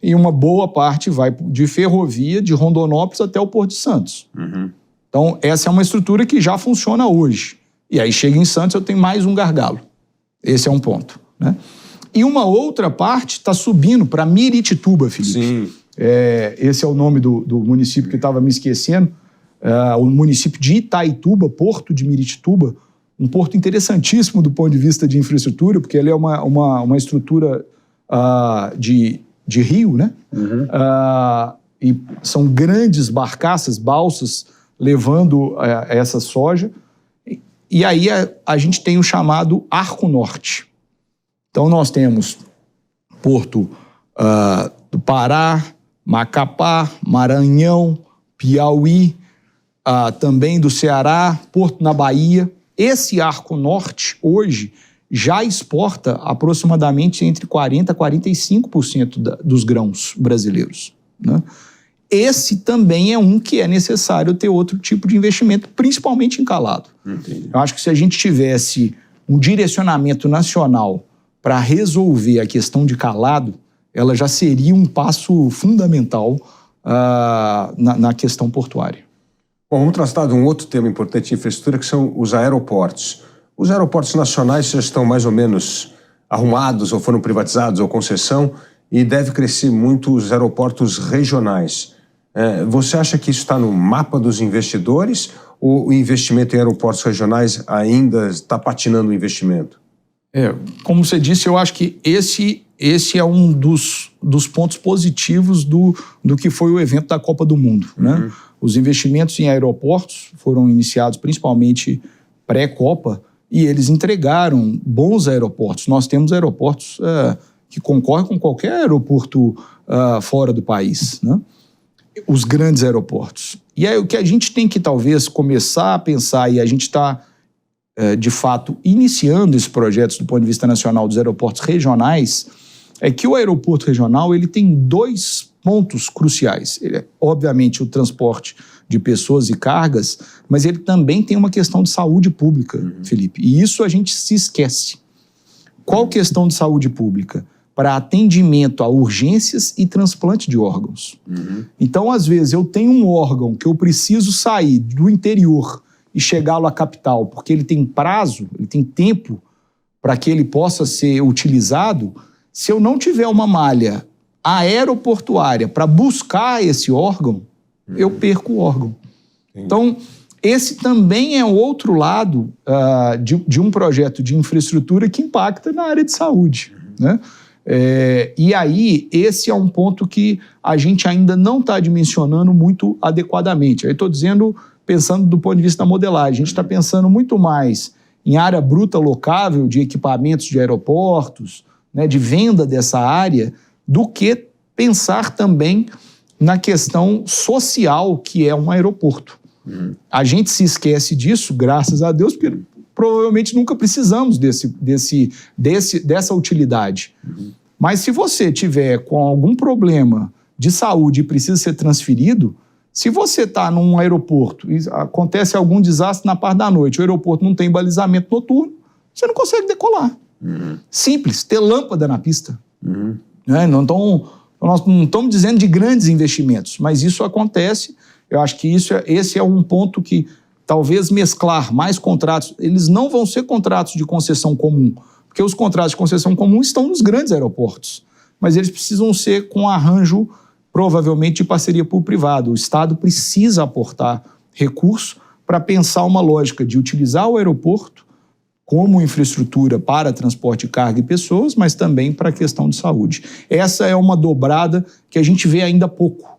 e uma boa parte vai de ferrovia de Rondonópolis até o Porto de Santos. Então, essa é uma estrutura que já funciona hoje. E aí chega em Santos, eu tenho mais um gargalo. Esse é um ponto. Né? E uma outra parte está subindo para Miritituba, Felipe.
Sim.
Esse é o nome do município que eu estava me esquecendo. O município de Itaituba, Porto de Miritituba, um porto interessantíssimo do ponto de vista de infraestrutura, porque ele é uma estrutura de rio, né? E são grandes barcaças, balsas, levando essa soja. E aí a gente tem o chamado Arco Norte. Então nós temos Porto do Pará, Macapá, Maranhão, Piauí, também do Ceará, Porto na Bahia. Esse Arco Norte, hoje, já exporta aproximadamente entre 40% a 45% dos grãos brasileiros. Né? Esse também é um que é necessário ter outro tipo de investimento, principalmente em calado.
Entendi.
Eu acho que se a gente tivesse um direcionamento nacional para resolver a questão de calado, ela já seria um passo fundamental na questão portuária.
Bom, vamos tratar de um outro tema importante de infraestrutura, que são os aeroportos. Os aeroportos nacionais já estão mais ou menos arrumados, ou foram privatizados, ou concessão, e deve crescer muito os aeroportos regionais. Você acha que isso está no mapa dos investidores, ou o investimento em aeroportos regionais ainda está patinando o investimento?
Como você disse, eu acho que esse é um dos pontos positivos do que foi o evento da Copa do Mundo. Né? Os investimentos em aeroportos foram iniciados principalmente pré-Copa e eles entregaram bons aeroportos. Nós temos aeroportos que concorrem com qualquer aeroporto fora do país, né? Os grandes aeroportos. E aí o que a gente tem que talvez começar a pensar, e a gente está, de fato, iniciando esses projetos do ponto de vista nacional dos aeroportos regionais, é que o aeroporto regional ele tem dois pontos cruciais. Ele é, obviamente, o transporte de pessoas e cargas, mas ele também tem uma questão de saúde pública, Felipe. E isso a gente se esquece. Qual questão de saúde pública? para atendimento a urgências e transplante de órgãos. Então, às vezes, eu tenho um órgão que eu preciso sair do interior e chegá-lo à capital, porque ele tem prazo, ele tem tempo para que ele possa ser utilizado. Se eu não tiver uma malha aeroportuária para buscar esse órgão, eu perco o órgão. Então, esse também é outro lado de um projeto de infraestrutura que impacta na área de saúde, né? E aí, esse é um ponto que a gente ainda não está dimensionando muito adequadamente. Aí estou dizendo, pensando do ponto de vista da modelagem, a gente está pensando muito mais em área bruta locável de equipamentos de aeroportos, né, de venda dessa área, do que pensar também na questão social que é um aeroporto. A gente se esquece disso, graças a Deus, porque provavelmente nunca precisamos dessa utilidade. Mas se você tiver com algum problema de saúde e precisa ser transferido, se você está num aeroporto e acontece algum desastre na parte da noite, o aeroporto não tem balizamento noturno, você não consegue decolar. Simples, ter lâmpada na pista. Nós não estamos dizendo de grandes investimentos, mas isso acontece. Eu acho que esse é um ponto que talvez mesclar mais contratos, eles não vão ser contratos de concessão comum, porque os contratos de concessão comum estão nos grandes aeroportos, mas eles precisam ser com arranjo, provavelmente, de parceria público-privado. O Estado precisa aportar recurso para pensar uma lógica de utilizar o aeroporto como infraestrutura para transporte de carga e pessoas, mas também para a questão de saúde. Essa é uma dobrada que a gente vê ainda pouco.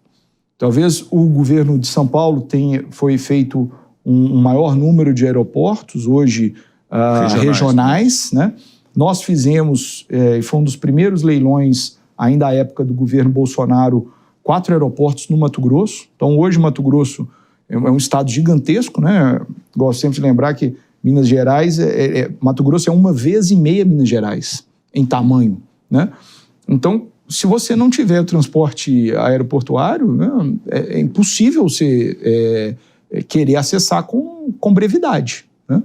Talvez o governo de São Paulo foi feito um maior número de aeroportos, hoje regionais, né? Nós fizemos, foi um dos primeiros leilões, ainda à época do governo Bolsonaro, 4 aeroportos no Mato Grosso. Então, hoje, Mato Grosso é um estado gigantesco, né? Gosto sempre de lembrar que Minas Gerais, Mato Grosso é 1,5 vezes Minas Gerais em tamanho, né? Então, se você não tiver o transporte aeroportuário, né, é impossível você querer acessar com brevidade, né?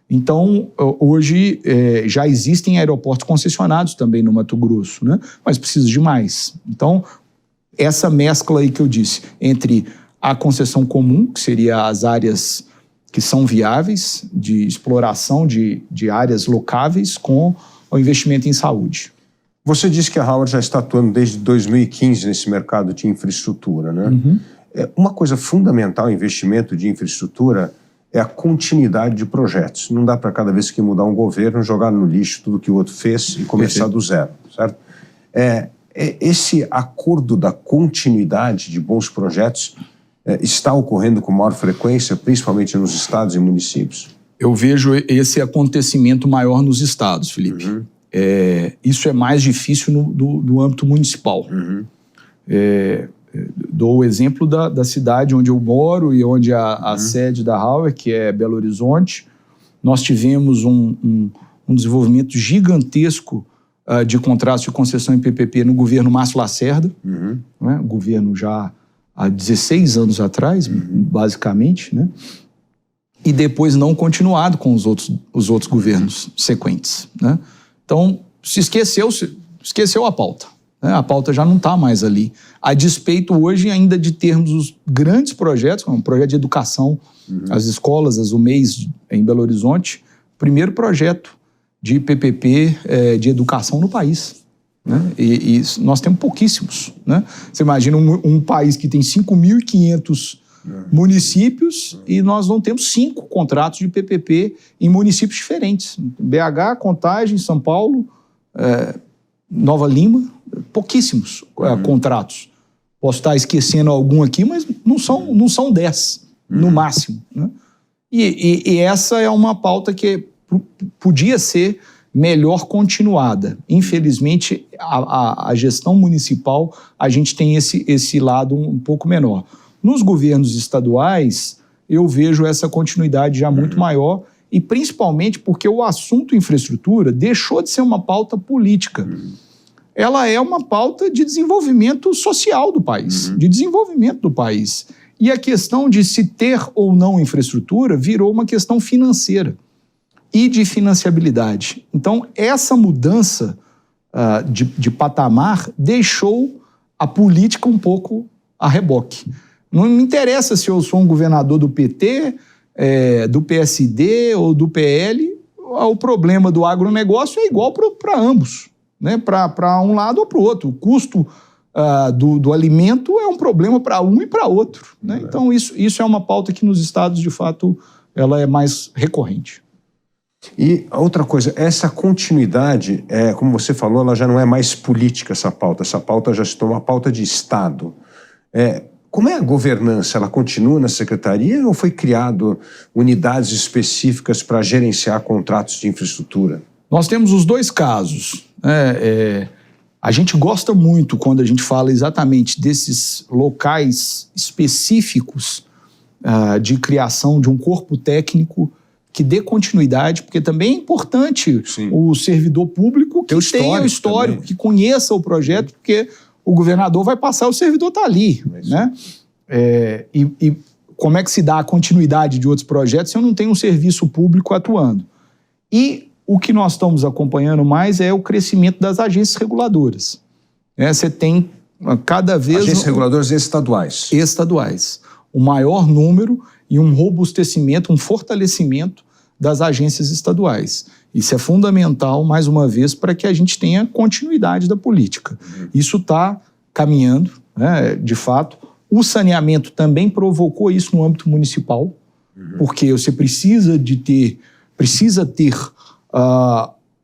Então, hoje já existem aeroportos concessionados também no Mato Grosso, né? Mas precisa de mais. Então, essa mescla aí que eu disse, entre a concessão comum, que seria as áreas que são viáveis, de exploração de áreas locáveis, com o investimento em saúde.
Você disse que a Howard já está atuando desde 2015 nesse mercado de infraestrutura, né? Uma coisa fundamental em investimento de infraestrutura é a continuidade de projetos. Não dá para cada vez que mudar um governo jogar no lixo tudo que o outro fez e começar do zero, certo? Esse acordo da continuidade de bons projetos está ocorrendo com maior frequência, principalmente nos estados e municípios?
Eu vejo esse acontecimento maior nos estados, Felipe. Isso é mais difícil no âmbito municipal. Dou o exemplo da cidade onde eu moro e onde a sede da Howard, que é Belo Horizonte. Nós tivemos um desenvolvimento gigantesco de contratos de concessão em PPP no governo Márcio Lacerda, né? Governo já há 16 anos atrás, basicamente, né? E depois não continuado com os outros governos sequentes, né? Então, se esqueceu a pauta, né? A pauta já não está mais ali. A despeito hoje ainda de termos os grandes projetos, como o projeto de educação, as escolas, as UMEIs em Belo Horizonte, primeiro projeto de PPP de educação no país, né? E nós temos pouquíssimos, né? Você imagina um país que tem 5.500 municípios e nós não temos 5 contratos de PPP em municípios diferentes. BH, Contagem, São Paulo, Nova Lima, pouquíssimos contratos. Posso estar esquecendo algum aqui, mas não são 10, no máximo, né? E essa é uma pauta que podia ser melhor continuada. Infelizmente, a gestão municipal, a gente tem esse lado um pouco menor. Nos governos estaduais, eu vejo essa continuidade já muito maior, e principalmente porque o assunto infraestrutura deixou de ser uma pauta política. Ela é uma pauta de desenvolvimento social do país, de desenvolvimento do país. E a questão de se ter ou não infraestrutura virou uma questão financeira e de financiabilidade. Então, essa mudança de patamar deixou a política um pouco a reboque. Não me interessa se eu sou um governador do PT, do PSD ou do PL, o problema do agronegócio é igual para ambos, né? Para um lado ou para o outro. O custo do alimento é um problema para um e para outro, né? Então, isso é uma pauta que nos estados, de fato, ela é mais recorrente.
E outra coisa, essa continuidade, como você falou, ela já não é mais política, essa pauta já se tornou uma pauta de Estado. Como é a governança? Ela continua na secretaria ou foi criado unidades específicas para gerenciar contratos de infraestrutura?
Nós temos os dois casos. A gente gosta muito quando a gente fala exatamente desses locais específicos de criação de um corpo técnico que dê continuidade, porque também é importante o servidor público que tenha o histórico, que conheça o projeto, porque o governador vai passar, o servidor está ali, né? E como é que se dá a continuidade de outros projetos se eu não tenho um serviço público atuando? E o que nós estamos acompanhando mais é o crescimento das agências reguladoras. Você tem cada vez...
Agências reguladoras estaduais.
Estaduais. O maior número e um robustecimento, um fortalecimento das agências estaduais. Isso é fundamental, mais uma vez, para que a gente tenha continuidade da política. Isso está caminhando, né, de fato. O saneamento também provocou isso no âmbito municipal, porque você precisa ter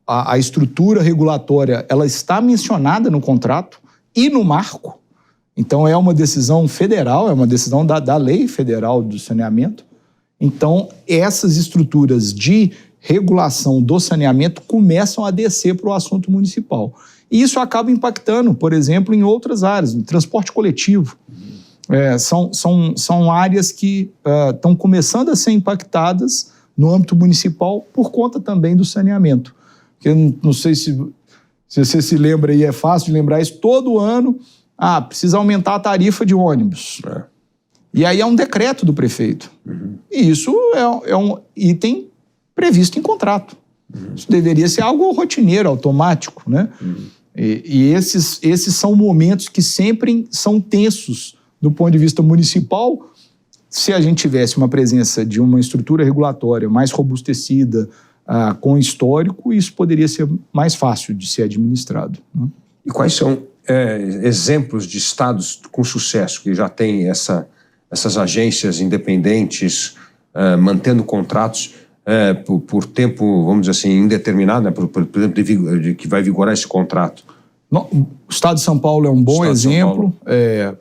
a estrutura regulatória, ela está mencionada no contrato e no marco. Então, é uma decisão federal, é uma decisão da lei federal do saneamento. Então, essas estruturas de regulação do saneamento começam a descer para o assunto municipal. E isso acaba impactando, por exemplo, em outras áreas, no transporte coletivo. São áreas que estão começando a ser impactadas no âmbito municipal por conta também do saneamento. Porque eu não sei se você se lembra aí, é fácil de lembrar isso, todo ano, precisa aumentar a tarifa de ônibus. E aí é um decreto do prefeito. E isso é um item previsto em contrato. Isso deveria ser algo rotineiro, automático, né? E esses são momentos que sempre são tensos do ponto de vista municipal. Se a gente tivesse uma presença de uma estrutura regulatória mais robustecida, com histórico, isso poderia ser mais fácil de ser administrado, né?
E quais são exemplos de estados com sucesso que já têm essas agências independentes mantendo contratos por tempo, vamos dizer assim, indeterminado, né? por tempo de que vai vigorar esse contrato?
O estado de São Paulo é um bom exemplo, é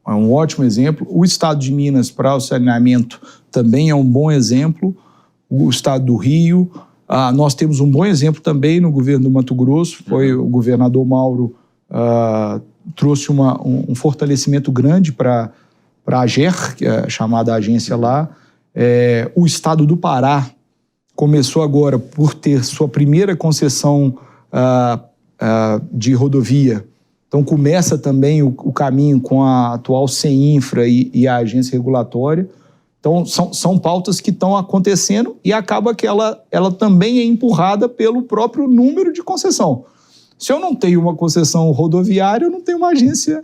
um ótimo exemplo. O estado de Minas, para o saneamento, também é um bom exemplo. O estado do Rio. Nós temos um bom exemplo também no governo do Mato Grosso. Foi o governador Mauro trouxe um fortalecimento grande para a AGER, que é a chamada agência lá. O estado do Pará começou agora por ter sua primeira concessão de rodovia. Então começa também o caminho com a atual CEINFRA e a agência regulatória. Então são pautas que estão acontecendo e acaba que ela também é empurrada pelo próprio número de concessão. Se eu não tenho uma concessão rodoviária, eu não tenho uma agência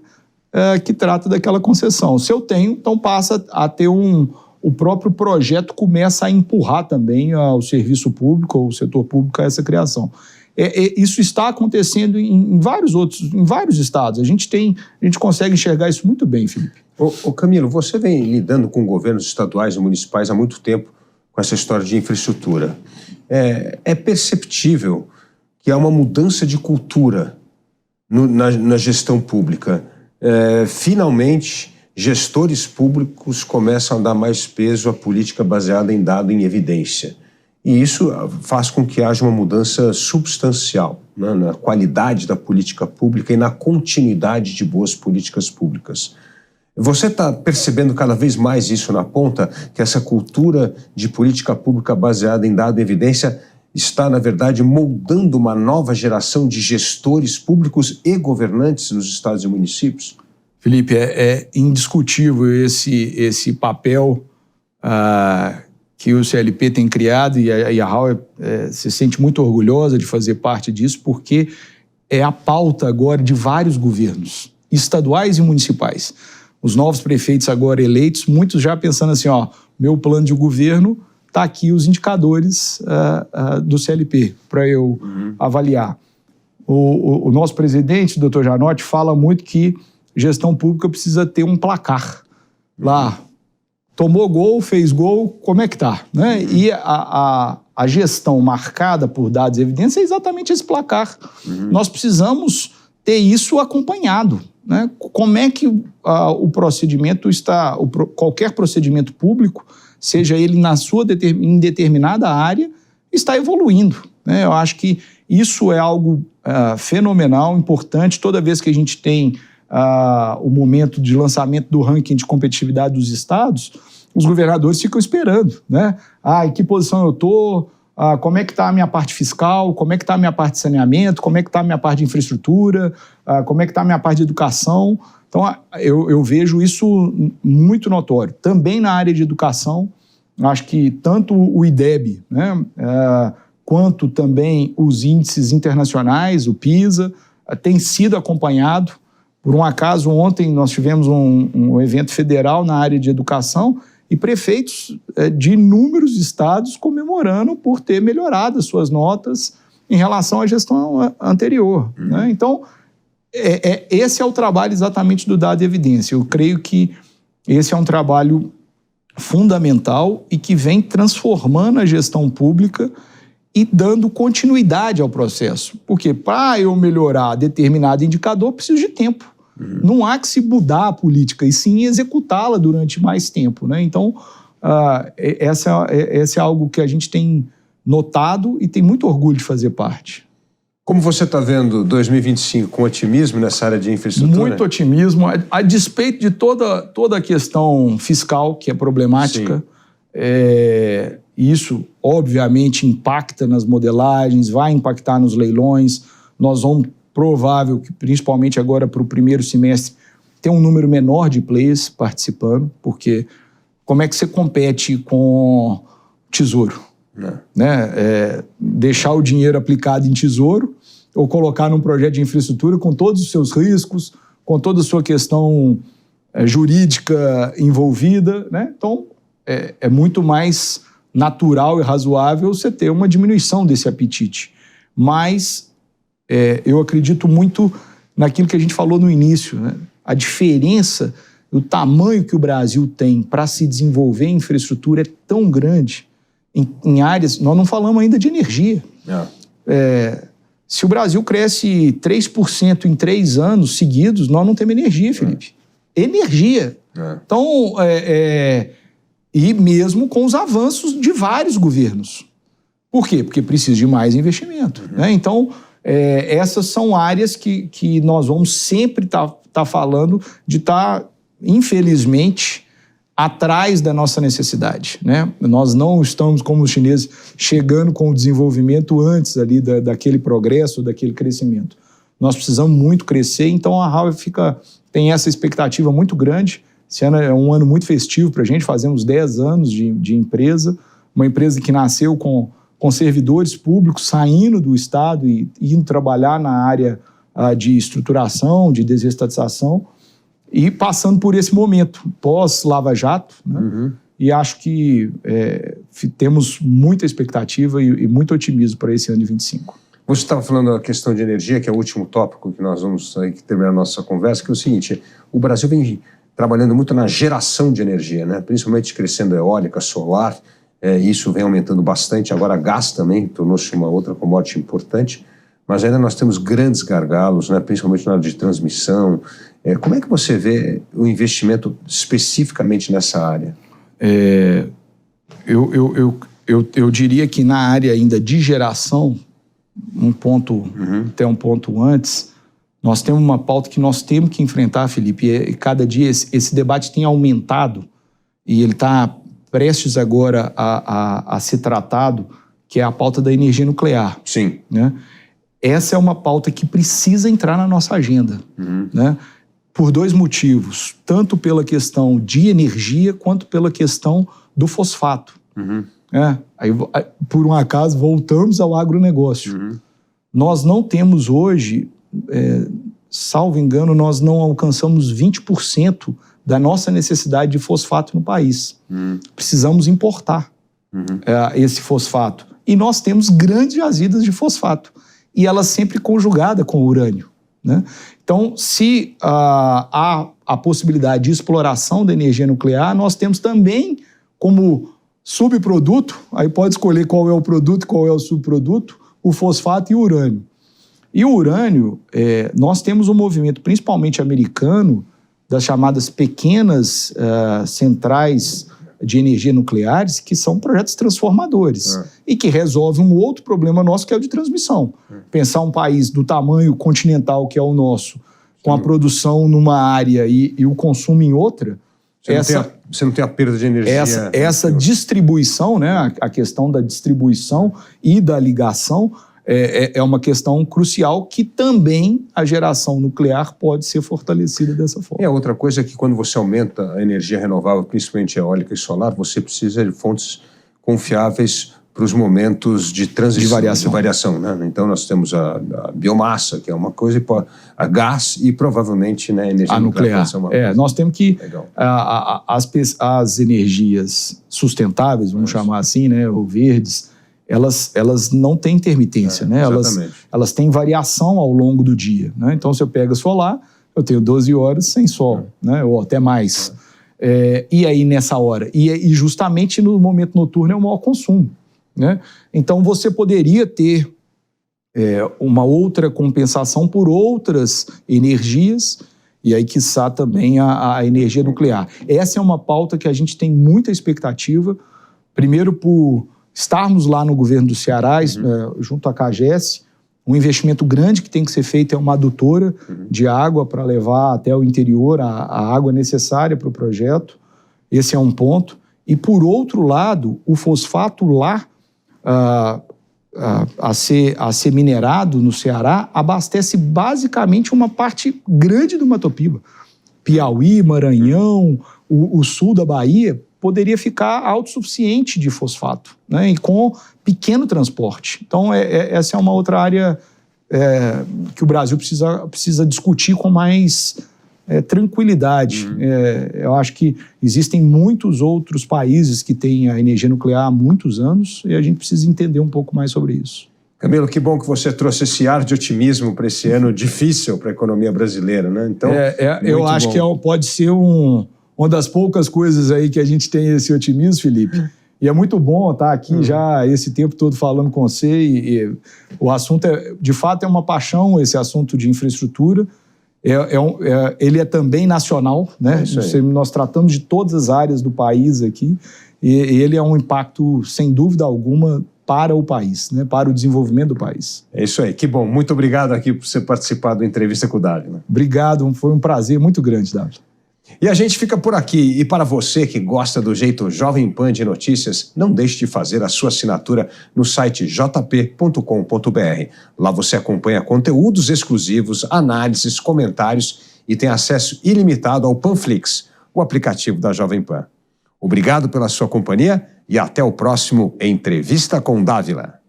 que trata daquela concessão. Se eu tenho, então passa a ter o próprio projeto começa a empurrar também o serviço público ou o setor público a essa criação. Isso está acontecendo em vários estados. A gente consegue enxergar isso muito bem, Felipe.
Camilo, você vem lidando com governos estaduais e municipais há muito tempo com essa história de infraestrutura. É perceptível que há uma mudança de cultura na gestão pública. Finalmente, gestores públicos começam a dar mais peso à política baseada em dado em evidência. E isso faz com que haja uma mudança substancial, né, na qualidade da política pública e na continuidade de boas políticas públicas. Você está percebendo cada vez mais isso na ponta, que essa cultura de política pública baseada em dado e evidência está, na verdade, moldando uma nova geração de gestores públicos e governantes nos estados e municípios?
Felipe, é indiscutível esse papel que o CLP tem criado, e a RAU se sente muito orgulhosa de fazer parte disso, porque é a pauta agora de vários governos, estaduais e municipais. Os novos prefeitos agora eleitos, muitos já pensando assim, meu plano de governo, está aqui os indicadores do CLP para eu avaliar. O nosso presidente, o doutor Janotti, fala muito que gestão pública precisa ter um placar. Lá, tomou gol, fez gol, como é que está? Né? E a gestão marcada por dados e evidências é exatamente esse placar. Nós precisamos ter isso acompanhado. Né? Como é que o procedimento está, qualquer procedimento público, seja ele em determinada área, está evoluindo. Né? Eu acho que isso é algo fenomenal, importante. Toda vez que a gente tem o momento de lançamento do ranking de competitividade dos estados, os governadores ficam esperando, né? Em que posição eu estou? Como é que está a minha parte fiscal? Como é que está a minha parte de saneamento? Como é que está a minha parte de infraestrutura? Como é que está a minha parte de educação? Então, eu vejo isso muito notório. Também na área de educação, acho que tanto o IDEB, né, quanto também os índices internacionais, o PISA, tem sido acompanhado. Por um acaso, ontem nós tivemos um evento federal na área de educação e prefeitos de inúmeros estados comemorando por ter melhorado as suas notas em relação à gestão anterior. Né? Então, esse é o trabalho exatamente do dado e evidência. Eu creio que esse é um trabalho fundamental e que vem transformando a gestão pública e dando continuidade ao processo. Porque para eu melhorar determinado indicador, preciso de tempo. Não há que se mudar a política, e sim executá-la durante mais tempo. Né? Então, essa é algo que a gente tem notado e tem muito orgulho de fazer parte.
Como você está vendo 2025 com otimismo nessa área de infraestrutura?
Muito otimismo, a despeito de toda a questão fiscal, que é problemática. Isso, obviamente, impacta nas modelagens, vai impactar nos leilões. Nós vamos, provável que, principalmente agora para o primeiro semestre, ter um número menor de players participando, porque como é que você compete com tesouro? Né? Deixar o dinheiro aplicado em tesouro ou colocar num projeto de infraestrutura com todos os seus riscos, com toda a sua questão jurídica envolvida. Né? Então, é muito mais natural e razoável você ter uma diminuição desse apetite. Mas eu acredito muito naquilo que a gente falou no início, né? A diferença, o tamanho que o Brasil tem para se desenvolver em infraestrutura é tão grande em áreas... Nós não falamos ainda de energia. Se o Brasil cresce 3% em 3 anos seguidos, nós não temos energia, Felipe. Energia. Então, e mesmo com os avanços de vários governos. Por quê? Porque precisa de mais investimento. Né? Então, essas são áreas que nós vamos sempre tá falando de estar, infelizmente, atrás da nossa necessidade. Né? Nós não estamos, como os chineses, chegando com o desenvolvimento antes ali daquele progresso, daquele crescimento. Nós precisamos muito crescer, então a Huawei tem essa expectativa muito grande. Esse ano é um ano muito festivo para a gente, fazemos 10 anos de empresa, uma empresa que nasceu com servidores públicos saindo do Estado e indo trabalhar na área de estruturação, de desestatização, e passando por esse momento pós-Lava Jato. Né? E acho que temos muita expectativa e muito otimismo para esse ano de 25.
Você estava falando da questão de energia, que é o último tópico que nós vamos terminar a nossa conversa, que é o seguinte: o Brasil vem trabalhando muito na geração de energia, né? Principalmente crescendo eólica, solar. Isso vem aumentando bastante. Agora gás também tornou-se uma outra commodity importante, mas ainda nós temos grandes gargalos, né? Principalmente na área de transmissão. Como é que você vê o investimento especificamente nessa área?
Eu diria que na área ainda de geração, até um ponto antes, nós temos uma pauta que nós temos que enfrentar, Felipe, e cada dia esse debate tem aumentado e ele está prestes agora a ser tratado, que é a pauta da energia nuclear.
Sim.
Né? Essa é uma pauta que precisa entrar na nossa agenda, né? Por 2 motivos, tanto pela questão de energia quanto pela questão do fosfato. Aí, por um acaso, voltamos ao agronegócio. Nós não temos hoje salvo engano, nós não alcançamos 20% da nossa necessidade de fosfato no país. Precisamos importar esse fosfato. E nós temos grandes jazidas de fosfato. E ela sempre conjugada com urânio, né? Então, se há a possibilidade de exploração da energia nuclear, nós temos também como subproduto, aí pode escolher qual é o produto e qual é o subproduto, o fosfato e o urânio. E o urânio, nós temos um movimento, principalmente americano, das chamadas pequenas centrais de energia nucleares, que são projetos transformadores e que resolvem um outro problema nosso, que é o de transmissão. Pensar um país do tamanho continental que é o nosso, com a produção numa área e o consumo em outra,
você não tem a perda de energia.
Essa distribuição, né, a questão da distribuição e da ligação é uma questão crucial que também a geração nuclear pode ser fortalecida dessa forma.
E a outra coisa é que quando você aumenta a energia renovável, principalmente eólica e solar, você precisa de fontes confiáveis para os momentos de transição, de variação, né? Então nós temos a biomassa, que é uma coisa, a gás e provavelmente, né, energia
nuclear. Nós temos que as energias sustentáveis, vamos chamar assim, né, ou verdes, elas não têm intermitência, né? Elas têm variação ao longo do dia, né? Então, se eu pego solar, eu tenho 12 horas sem sol, né? Ou até mais. E aí, nessa hora? E justamente no momento noturno é o maior consumo, né? Então, você poderia ter uma outra compensação por outras energias, e aí, quiçá, também a energia nuclear. Essa é uma pauta que a gente tem muita expectativa, primeiro por estarmos lá no governo do Ceará, junto à CAGES, um investimento grande que tem que ser feito é uma adutora de água para levar até o interior a água necessária para o projeto. Esse é um ponto. E, por outro lado, o fosfato lá a ser minerado no Ceará abastece basicamente uma parte grande do Mato Piba. Piauí, Maranhão, o sul da Bahia poderia ficar autossuficiente de fosfato, né, e com pequeno transporte. Então, essa é uma outra área que o Brasil precisa discutir com mais tranquilidade. Eu acho que existem muitos outros países que têm a energia nuclear há muitos anos e a gente precisa entender um pouco mais sobre isso.
Camilo, que bom que você trouxe esse ar de otimismo para esse ano difícil para a economia brasileira, né? Então,
eu acho que pode ser uma das poucas coisas aí que a gente tem esse otimismo, Felipe. E é muito bom estar aqui já esse tempo todo falando com você. E o assunto, de fato, é uma paixão, esse assunto de infraestrutura. Ele é também nacional, né? Nós tratamos de todas as áreas do país aqui. E ele é um impacto, sem dúvida alguma, para o país, né? Para o desenvolvimento do país.
É isso aí. Que bom. Muito obrigado aqui por você participar da entrevista com o Dávila.
Obrigado. Foi um prazer muito grande, Dávila.
E a gente fica por aqui. E para você que gosta do jeito Jovem Pan de notícias, não deixe de fazer a sua assinatura no site jp.com.br. Lá você acompanha conteúdos exclusivos, análises, comentários e tem acesso ilimitado ao Panflix, o aplicativo da Jovem Pan. Obrigado pela sua companhia e até o próximo Entrevista com Dávila.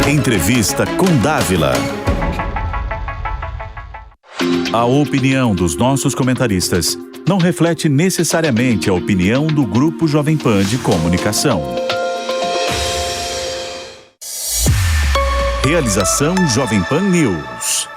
Entrevista com Dávila. A opinião dos nossos comentaristas não reflete necessariamente a opinião do Grupo Jovem Pan de Comunicação. Realização Jovem Pan News.